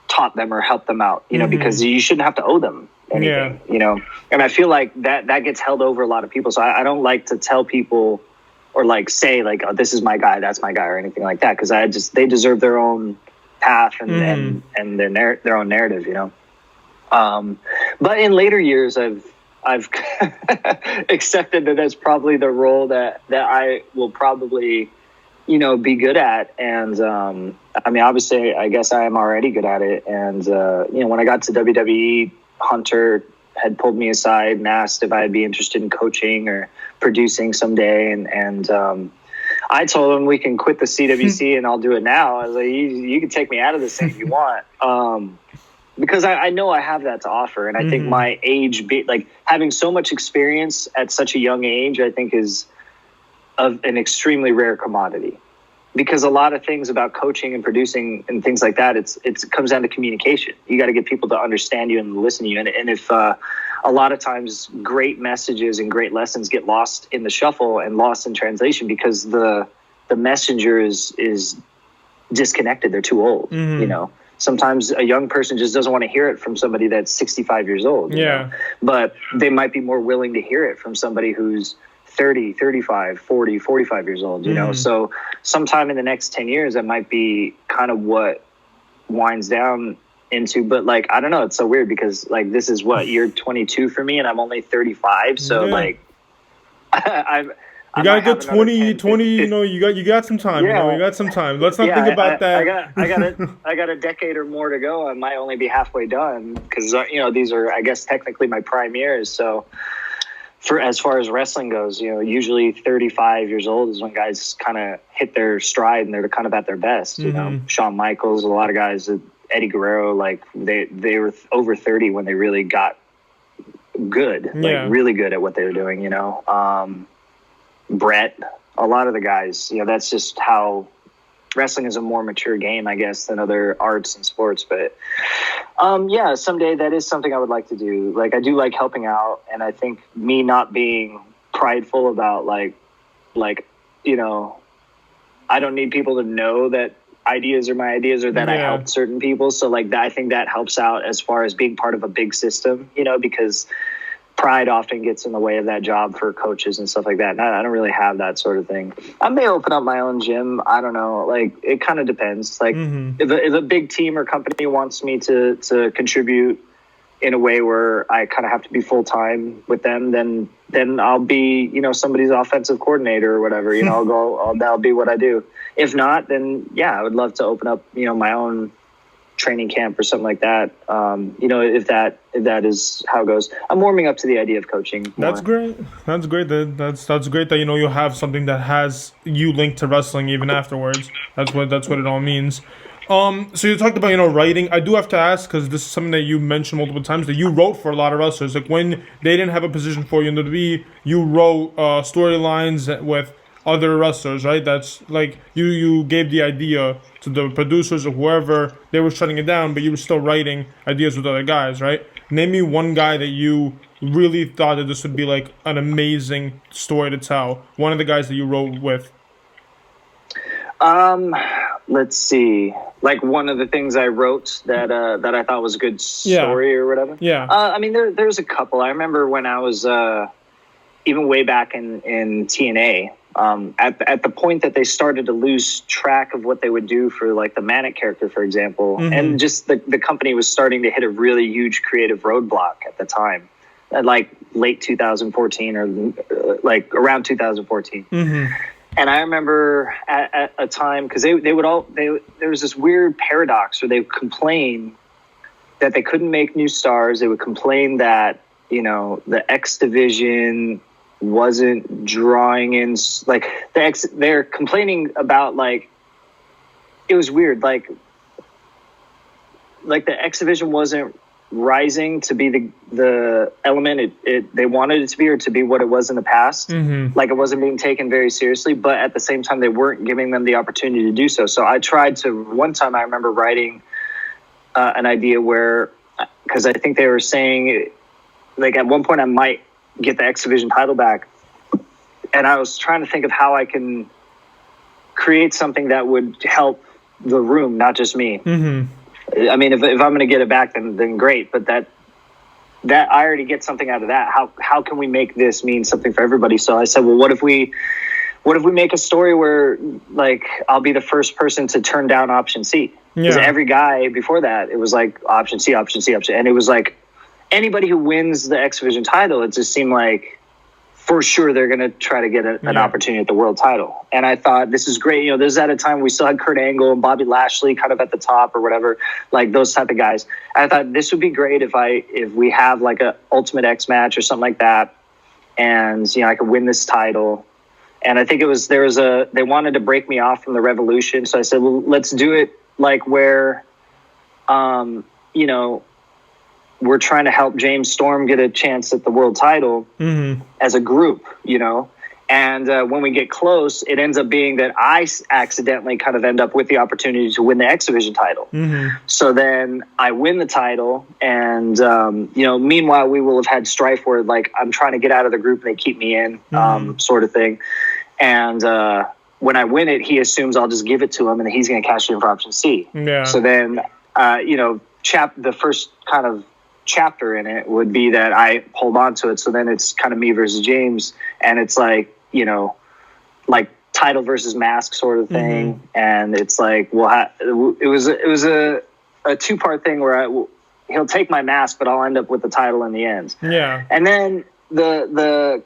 taught them or helped them out, you know, because you shouldn't have to owe them anything, you know. And I feel like that gets held over a lot of people. So I don't like to tell people or like say like, oh, this is my guy, that's my guy, or anything like that, because they deserve their own path and their own narrative, you know. But in later years, I've accepted that that's probably the role that I will probably, you know, be good at. And I mean, obviously, I guess I am already good at it. And you know, when I got to WWE, Hunter had pulled me aside and asked if I'd be interested in coaching or producing someday. And I told him we can quit the CWC and I'll do it now. I was like, you can take me out of this thing if you want. Because I know I have that to offer. And I think my age, like having so much experience at such a young age, I think is of an extremely rare commodity, because a lot of things about coaching and producing and things like that, it comes down to communication. You got to get people to understand you and listen to you. And if a lot of times great messages and great lessons get lost in the shuffle and lost in translation because the messenger is disconnected. They're too old, you know. Sometimes a young person just doesn't want to hear it from somebody that's 65 years old. You know? But they might be more willing to hear it from somebody who's 30, 35, 40, 45 years old, you know? So sometime in the next 10 years, that might be kind of what winds down into, but like, I don't know. It's so weird because like, this is what, year 22 for me, and I'm only 35. So like,
You got a good
have another
20,
10,
20,
15.
you got some time,
Yeah.
you got some time. Let's not
Yeah,
think about that.
I got a decade or more to go. I might only be halfway done because these are, I guess, technically my prime years. So for as far as wrestling goes, usually 35 years old is when guys kind of hit their stride and they're kind of at their best. Shawn Michaels, a lot of guys, Eddie Guerrero, like they were over 30 when they really got good, like really good at what they were doing. Brett, a lot of the guys, that's just how wrestling is a more mature game, I guess, than other arts and sports. But someday that is something I would like to do. Like, I do like helping out, and I think me not being prideful about I don't need people to know that ideas are my ideas or that I helped certain people. So like I think that helps out as far as being part of a big system, because pride often gets in the way of that job for coaches and stuff like that. And I don't really have that sort of thing. I may open up my own gym. I don't know. Like, it kind of depends. Like, if a big team or company wants me to contribute in a way where I kind of have to be full time with them, then I'll be, somebody's offensive coordinator or whatever. That'll be what I do. If not, then I would love to open up, my own training camp or something like that. If that is how it goes. I'm warming up to the idea of coaching more.
That's great. That's great. That's great that you have something that has you linked to wrestling even afterwards. That's what it all means. So you talked about writing. I do have to ask, because this is something that you mentioned multiple times, that you wrote for a lot of wrestlers. Like, when they didn't have a position for you in the WWE, you wrote storylines with other wrestlers, right? That's like you gave the idea to the producers or whoever. They were shutting it down, but you were still writing ideas with other guys, right? Name me one guy that you really thought that this would be like an amazing story to tell. One of the guys that you wrote with.
Let's see. Like, one of the things I wrote that I thought was a good story or whatever.
Yeah.
I mean, there's a couple. I remember when I was even way back in TNA. At the point that they started to lose track of what they would do for like the Manic character, for example, and just the company was starting to hit a really huge creative roadblock at the time, at like late 2014 or like around 2014. And I remember at a time, because there was this weird paradox where they would complain that they couldn't make new stars. They would complain that the X Division wasn't drawing in, like, they're complaining about, like, it was weird, like the X Division wasn't rising to be the element they wanted it to be, or to be what it was in the past. Like, it wasn't being taken very seriously, but at the same time they weren't giving them the opportunity to do so. So I tried to, one time I remember writing an idea where, because I think they were saying, like, at one point I might get the X Division title back, and I was trying to think of how I can create something that would help the room, not just me. I mean, if I'm going to get it back, then great, but that I already get something out of that. How can we make this mean something for everybody? So I said, well, what if we make a story where, like, I'll be the first person to turn down option C? Because every guy before that, it was like option C, option C, option, and it was like, anybody who wins the X Division title, it just seemed like for sure they're going to try to get an opportunity at the world title. And I thought, this is great. This is at a time we still had Kurt Angle and Bobby Lashley kind of at the top or whatever, like those type of guys. And I thought this would be great if we have like a Ultimate X match or something like that, and I could win this title. And I think they wanted to break me off from the Revolution, so I said, well, let's do it like where we're trying to help James Storm get a chance at the world title as a group, and when we get close, it ends up being that I accidentally kind of end up with the opportunity to win the X Division title. So then I win the title, and meanwhile we will have had strife where, like, I'm trying to get out of the group and they keep me in, sort of thing. And when I win it, he assumes I'll just give it to him and he's going to cash in for option C. So then the first kind of chapter in it would be that I hold on to it. So then it's kind of me versus James, and it's like, like title versus mask sort of thing. And it's like, well, it was a 2-part thing where he'll take my mask, but I'll end up with the title in the end. And then the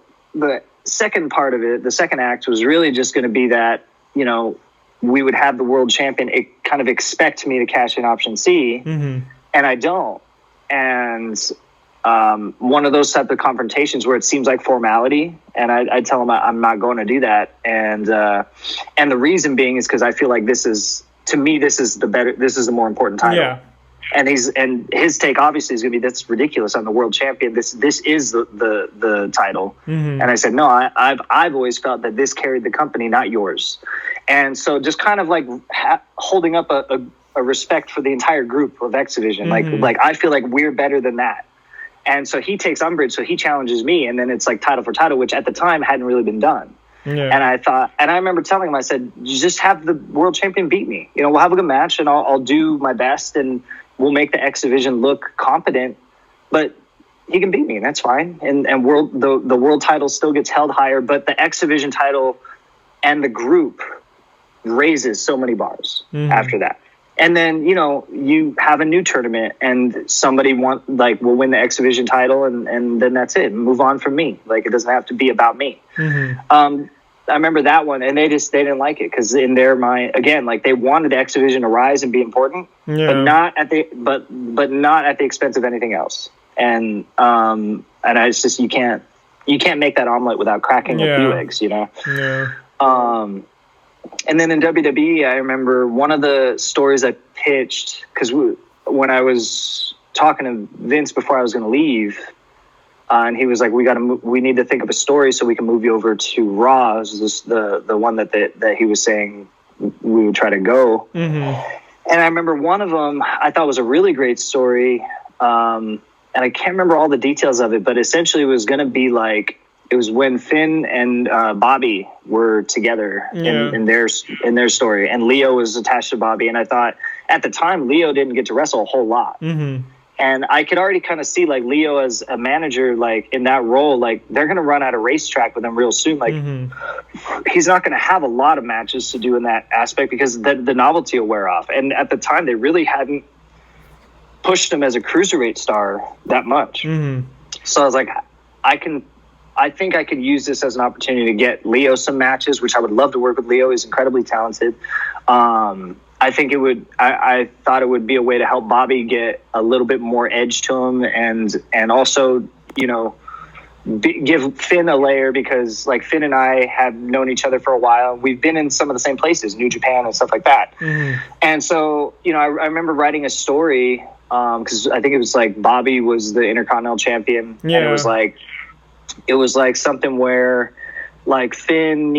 second part of it, the second act was really just going to be that, you know, we would have the world champion kind of expect me to cash in option C, and I don't. And one of those type of confrontations where it seems like formality, and I tell him I'm not going to do that. And the reason being is because I feel like this is the more important title.
Yeah.
And his take obviously is going to be, that's ridiculous. I'm the world champion. This is the title. And I said, no, I've always felt that this carried the company, not yours. And so just kind of like holding up a respect for the entire group of X Division. Like I feel like we're better than that. And so he takes umbrage. So he challenges me, and then it's like title for title, which at the time hadn't really been done. Yeah. And I remember telling him, I said, just have the world champion beat me. You know, we'll have a good match, and I'll do my best, and we'll make the X Division look competent, but he can beat me, and that's fine. And the world title still gets held higher, but the X Division title and the group raises so many bars after that. And then, you know, you have a new tournament, and somebody will win the X Division title, and then that's it. Move on from me. Like, it doesn't have to be about me. I remember that one, and they didn't like it because in their mind, again, like they wanted X Division to rise and be important, but not at the expense of anything else. And it's just you can't make that omelet without cracking a few eggs, you know. Yeah. And then in WWE, I remember one of the stories I pitched, because when I was talking to Vince before I was going to leave, and he was like, we need to think of a story so we can move you over to Raw. This is the one that he was saying we would try to go. And I remember one of them I thought was a really great story, and I can't remember all the details of it, but essentially it was going to be like, it was when Finn and Bobby were together in their story, and Leo was attached to Bobby. And I thought at the time Leo didn't get to wrestle a whole lot, and I could already kind of see like Leo as a manager, like in that role, like they're gonna run out of racetrack with him real soon. Like he's not gonna have a lot of matches to do in that aspect because the novelty will wear off. And at the time they really hadn't pushed him as a cruiserweight star that much. So I was like, I think I could use this as an opportunity to get Leo some matches, which I would love to work with Leo. He's incredibly talented. I think I thought it would be a way to help Bobby get a little bit more edge to him, and also, you know, give Finn a layer, because like Finn and I have known each other for a while. We've been in some of the same places, New Japan and stuff like that. And so, you know, I remember writing a story, because I think it was like Bobby was the Intercontinental Champion, and it was like something where like Finn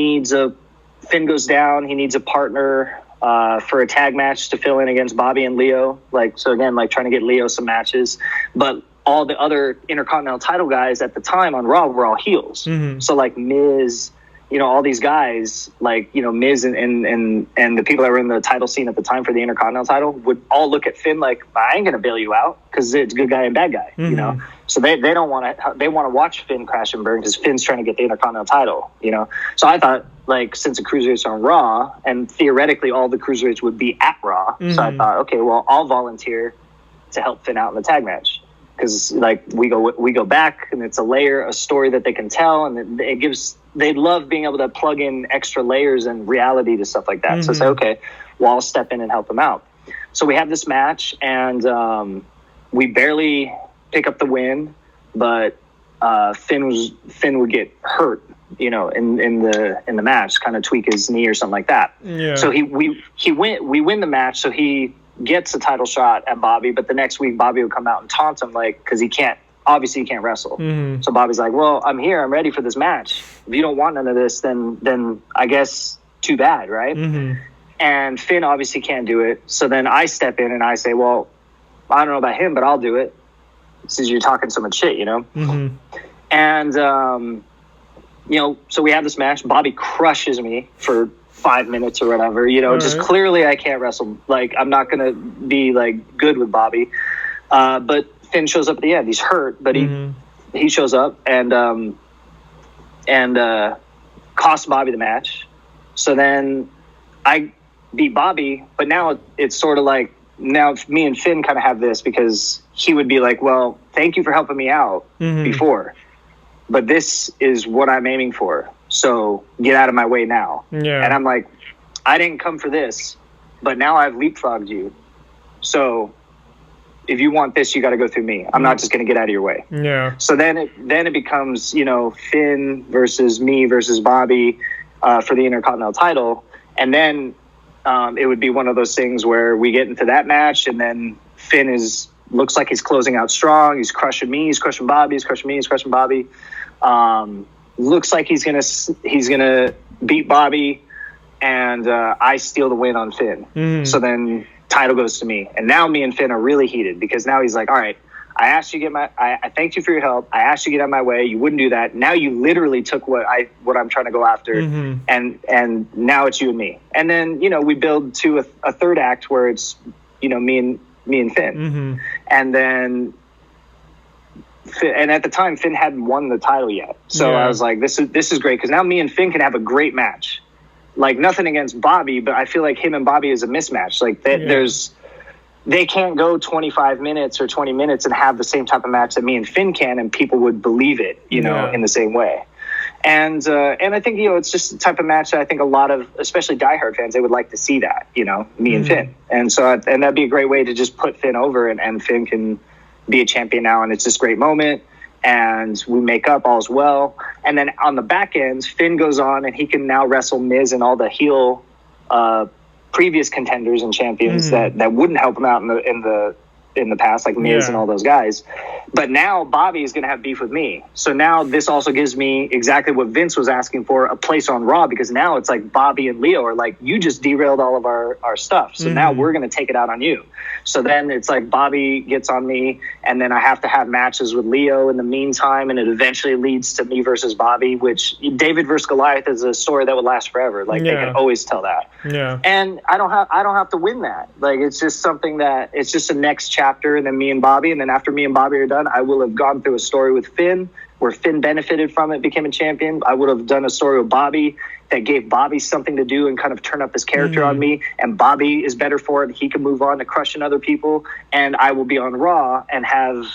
goes down, he needs a partner for a tag match to fill in against Bobby and Leo. Like, so again, like trying to get Leo some matches, but all the other Intercontinental title guys at the time on Raw were all heels. So like Miz, you know, all these guys, like, you know, Miz and the people that were in the title scene at the time for the Intercontinental title would all look at Finn like, I ain't gonna bail you out, because it's good guy and bad guy, you know. So they don't want to. They want to watch Finn crash and burn because Finn's trying to get the Intercontinental title, you know. So I thought, like, since the cruiserweights are on Raw, and theoretically all the cruiserweights would be at Raw, so I thought, okay, well, I'll volunteer to help Finn out in the tag match, because like we go back, and it's a story that they can tell, and it gives. They love being able to plug in extra layers and reality to stuff like that. So I say, okay, well, I'll step in and help them out. So we have this match, and we barely pick up the win, but Finn would get hurt, you know, in the match, kind of tweak his knee or something like that. So we win the match, so he gets a title shot at Bobby, but the next week Bobby would come out and taunt him, like, because he can't wrestle. So Bobby's like, well, I'm here, I'm ready for this match. If you don't want none of this, then I guess too bad, right? And Finn obviously can't do it. So then I step in and I say, well, I don't know about him, but I'll do it, since you're talking so much shit, you know. And you know, so we have this match. Bobby crushes me for 5 minutes or whatever, you know. Just clearly I can't wrestle. Like, I'm not gonna be like good with Bobby, but Finn shows up at the end. He's hurt, but he shows up and costs Bobby the match. So then I beat Bobby, but now it's sort of like, now me and Finn kind of have this, because he would be like, well, thank you for helping me out before. but this is what I'm aiming for. So get out of my way now.
Yeah.
And I'm like, I didn't come for this, but now I've leapfrogged you. So if you want this, you got to go through me. I'm not just going to get out of your way.
Yeah.
So then it becomes, Finn versus me versus Bobby for the Intercontinental title. And then it would be one of those things where we get into that match, and then Finn looks like he's closing out strong. He's crushing me. He's crushing Bobby. He's crushing me. He's crushing Bobby. Looks like he's gonna beat Bobby, and I steal the win on Finn.
Mm-hmm.
So then title goes to me, and now me and Finn are really heated because now he's like, all right, I asked you to I thanked you for your help. I asked you to get out of my way. You wouldn't do that. Now you literally took what I'm trying to go after,
mm-hmm.
and now it's you and me. And then we build to a third act where it's me and Finn,
mm-hmm.
and then. And at the time, Finn hadn't won the title yet, so I was like, "This is great," because now me and Finn can have a great match. Like, nothing against Bobby, but I feel like him and Bobby is a mismatch. Like they can't go 25 minutes or 20 minutes and have the same type of match that me and Finn can, and people would believe it, in the same way. And I think it's just the type of match that I think a lot of, especially diehard fans, they would like to see that, me
mm-hmm.
and Finn. And so and that'd be a great way to just put Finn over, and Finn can be a champion now, and it's this great moment, and we make up, all's well. And then on the back end, Finn goes on, and he can now wrestle Miz and all the heel previous contenders and champions
mm-hmm.
that wouldn't help him out in the past, like Miz and all those guys. But now Bobby is going to have beef with me. So now this also gives me exactly what Vince was asking for, a place on Raw, because now it's like Bobby and Leo are like, you just derailed all of our stuff. So now we're going to take it out on you. So then it's like Bobby gets on me, and then I have to have matches with Leo in the meantime, and it eventually leads to me versus Bobby, which David versus Goliath is a story that would last forever. Like they can always tell that.
Yeah.
And I don't have to win that. Like, it's just something that it's just a next chapter, and then me and Bobby, and then after me and Bobby are done, I will have gone through a story with Finn where Finn benefited from it, became a champion. I would have done a story with Bobby that gave Bobby something to do and kind of turn up his character on me, and Bobby is better for it. He can move on to crushing other people, and I will be on Raw and have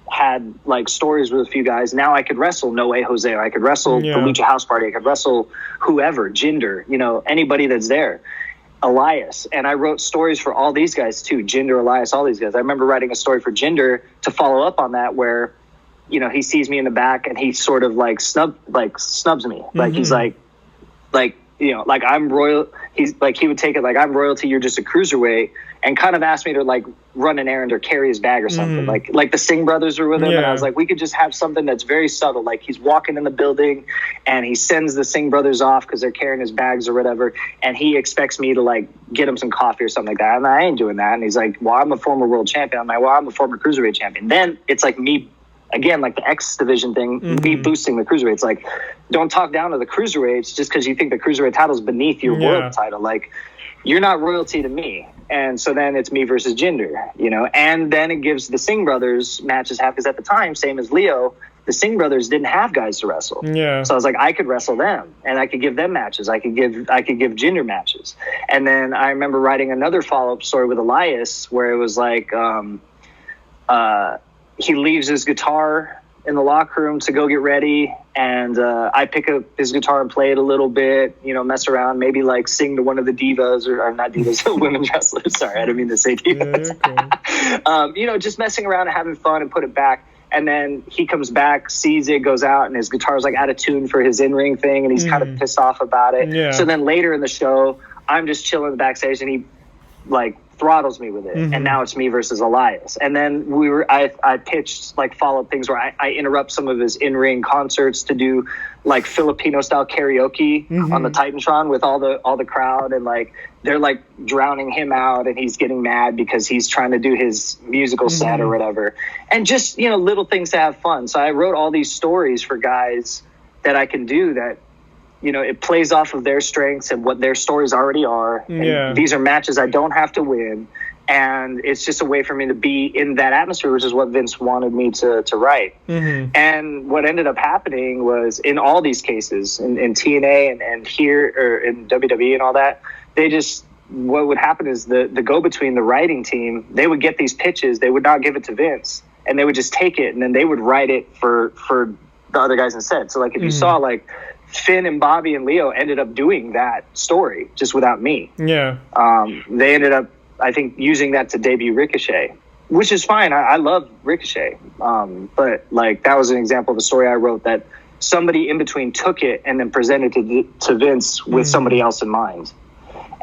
had like stories with a few guys. Now I could wrestle No Way Jose, I could wrestle the Lucha House Party, I could wrestle whoever, Jinder, anybody that's there. Elias. And I wrote stories for all these guys too, Jinder, Elias, all these guys. I remember writing a story for Jinder to follow up on that, where he sees me in the back and he sort of snubs me. Like he's like I'm royal. He's like, he would take it like, I'm royalty, you're just a cruiserweight, and kind of asked me to like run an errand or carry his bag or something. Like the Singh brothers were with him, and I was like, we could just have something that's very subtle. Like he's walking in the building and he sends the Singh brothers off because they're carrying his bags or whatever, and he expects me to like get him some coffee or something like that, and I ain't doing that. And he's like, well, I'm a former world champion. I'm like, well, I'm a former cruiserweight champion. Then it's like me, again, like the X division thing, me boosting the cruiserweights. Like, don't talk down to the cruiserweights just because you think the cruiserweight title is beneath your world title. Like, you're not royalty to me. And so then it's me versus Jinder, and then it gives the Singh brothers matches because at the time, same as Leo, the Singh brothers didn't have guys to wrestle. Yeah. So I was like, I could wrestle them, and I could give them matches. I could give Jinder matches. And then I remember writing another follow-up story with Elias where it was like, he leaves his guitar in the locker room to go get ready, and I pick up his guitar and play it a little bit, mess around, maybe like sing to one of the divas or not divas, women's wrestlers. Sorry, I didn't mean to say divas. Yeah, just messing around and having fun and put it back. And then he comes back, sees it, goes out, and his guitar's like out of tune for his in-ring thing, and he's kind of pissed off about it. Yeah. So then later in the show, I'm just chilling backstage, and he like throttles me with it, and now it's me versus Elias. And then I pitched like follow-up things where I interrupt some of his in-ring concerts to do like Filipino style karaoke on the Titantron with all the crowd, and like they're like drowning him out, and he's getting mad because he's trying to do his musical set or whatever, and just little things to have fun. So I wrote all these stories for guys that I can do that it plays off of their strengths and what their stories already are. And these are matches I don't have to win. And it's just a way for me to be in that atmosphere, which is what Vince wanted me to write. And what ended up happening was in all these cases, in TNA and here, or in WWE and all that, what would happen is the go-between, the writing team, they would get these pitches. They would not give it to Vince, and they would just take it, and then they would write it for the other guys instead. So like if you saw like Finn and Bobby and Leo ended up doing that story just without me.
Yeah.
They ended up, I think, using that to debut Ricochet, which is fine. I love Ricochet. But like that was an example of a story I wrote that somebody in between took it and then presented to Vince with somebody else in mind.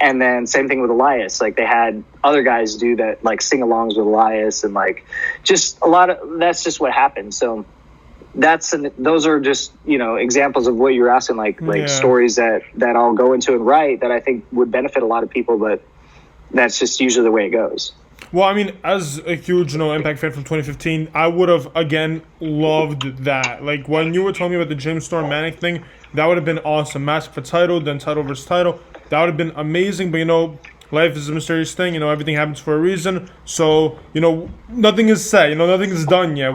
And then same thing with Elias. Like they had other guys do that, like sing-alongs with Elias, and like just a lot of that's just what happened. So those are just, you know, examples of what you're asking, like stories that I'll go into and write that I think would benefit a lot of people, but that's just usually the way it goes.
Well, I mean, as a huge, you know, Impact fan from 2015, I would have, again, loved that. Like, when you were telling me about the James Storm Manic thing, that would have been awesome. Match for title, then title versus title. That would have been amazing, but, you know, life is a mysterious thing. You know, everything happens for a reason. So, you know, nothing is set. You know, nothing is done yet.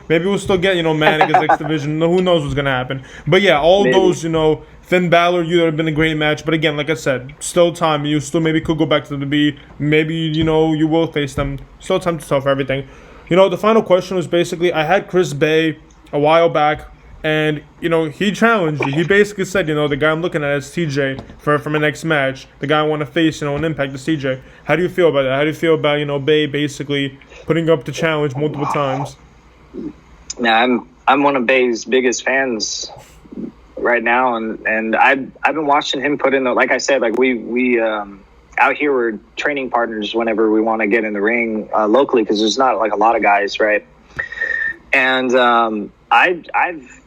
Maybe we'll still get, you know, Manic as X Division. Who knows what's going to happen. But, yeah, all those, you know, Finn Balor, you would have been a great match. But again, like I said, still time. You still maybe could go back to the WWE. Maybe, you know, you will face them. Still time to tell for everything. You know, the final question was basically, I had Chris Bay a while back, and, you know, he challenged you. He basically said, you know, the guy I'm looking at is TJ for my next match. The guy I want to face, you know, an Impact is TJ. How do you feel about that? How do you feel about, you know, Bay basically putting up the challenge multiple times?
Now, I'm one of Bay's biggest fans right now, and I've been watching him put in like I said, like we out here we're training partners whenever we want to get in the ring locally, because there's not like a lot of guys, right? And I've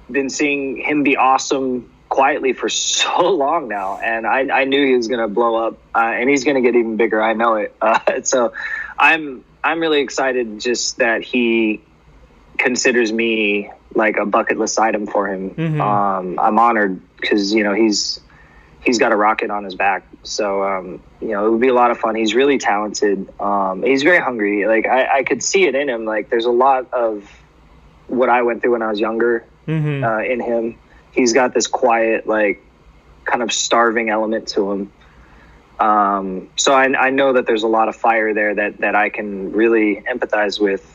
been seeing him be awesome quietly for so long now, and I knew he was gonna blow up, and he's gonna get even bigger. I know it. So I'm really excited just that he considers me like a bucket list item for him. I'm honored because, you know, he's got a rocket on his back. So, you know, it would be a lot of fun. He's really talented. He's very hungry. Like I could see it in him. Like there's a lot of what I went through when I was younger in him. He's got this quiet, like kind of starving element to him. So I know that there's a lot of fire there that I can really empathize with.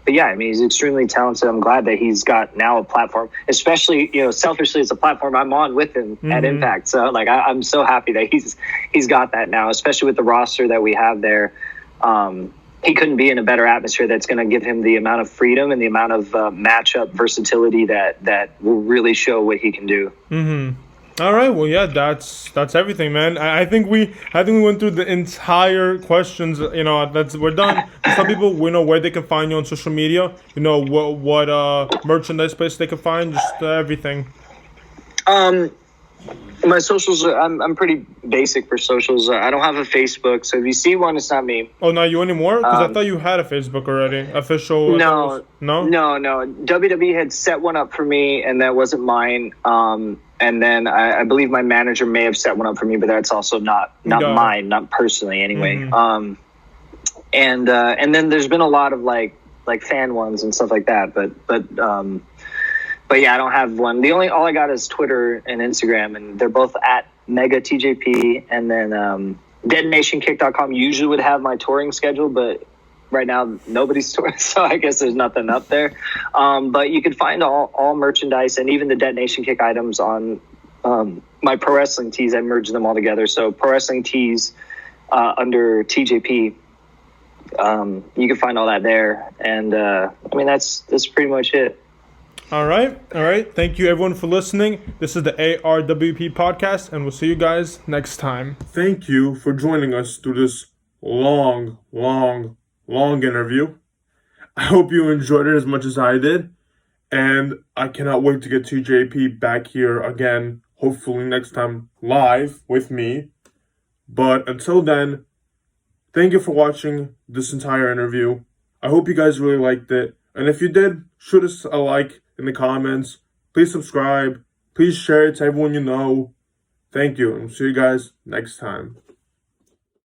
But yeah, I mean, he's extremely talented. I'm glad that he's got now a platform, especially, you know, selfishly, it's a platform I'm on with him at Impact. So like, I'm so happy that he's got that now, especially with the roster that we have there. He couldn't be in a better atmosphere that's going to give him the amount of freedom and the amount of matchup versatility that will really show what he can do.
All right, well, yeah, that's everything, man. I think we went through the entire questions. You know, we're done. Some people, we know where they can find you on social media. You know what merchandise place they can find, just everything.
My socials, I'm pretty basic for socials. I don't have a Facebook, so if you see one, it's not me.
Oh, not you anymore? Because I thought you had a Facebook already, official.
No. WWE had set one up for me, and that wasn't mine. And then I believe my manager may have set one up for me, but that's also not mine, not personally anyway. And then there's been a lot of like fan ones and stuff like that, but yeah, I don't have one. All I got is Twitter and Instagram, and they're both at Mega TJP. And then DetonationKick.com usually would have my touring schedule, but right now nobody's touring, so I guess there's nothing up there. But you can find all merchandise and even the Detonation Kick items on my Pro Wrestling Tees. I merged them all together. So Pro Wrestling Tees under TJP. You can find all that there, and I mean that's pretty much it.
All right. Thank you, everyone, for listening. This is the ARWP podcast, and we'll see you guys next time. Thank you for joining us through this long interview. I hope you enjoyed it as much as I did, and I cannot wait to get TJP back here again, hopefully next time live with me. But until then, thank you for watching this entire interview. I hope you guys really liked it, and if you did, shoot us a like in the comments. Please subscribe. Please share it to everyone you know. Thank you, and see you guys next time.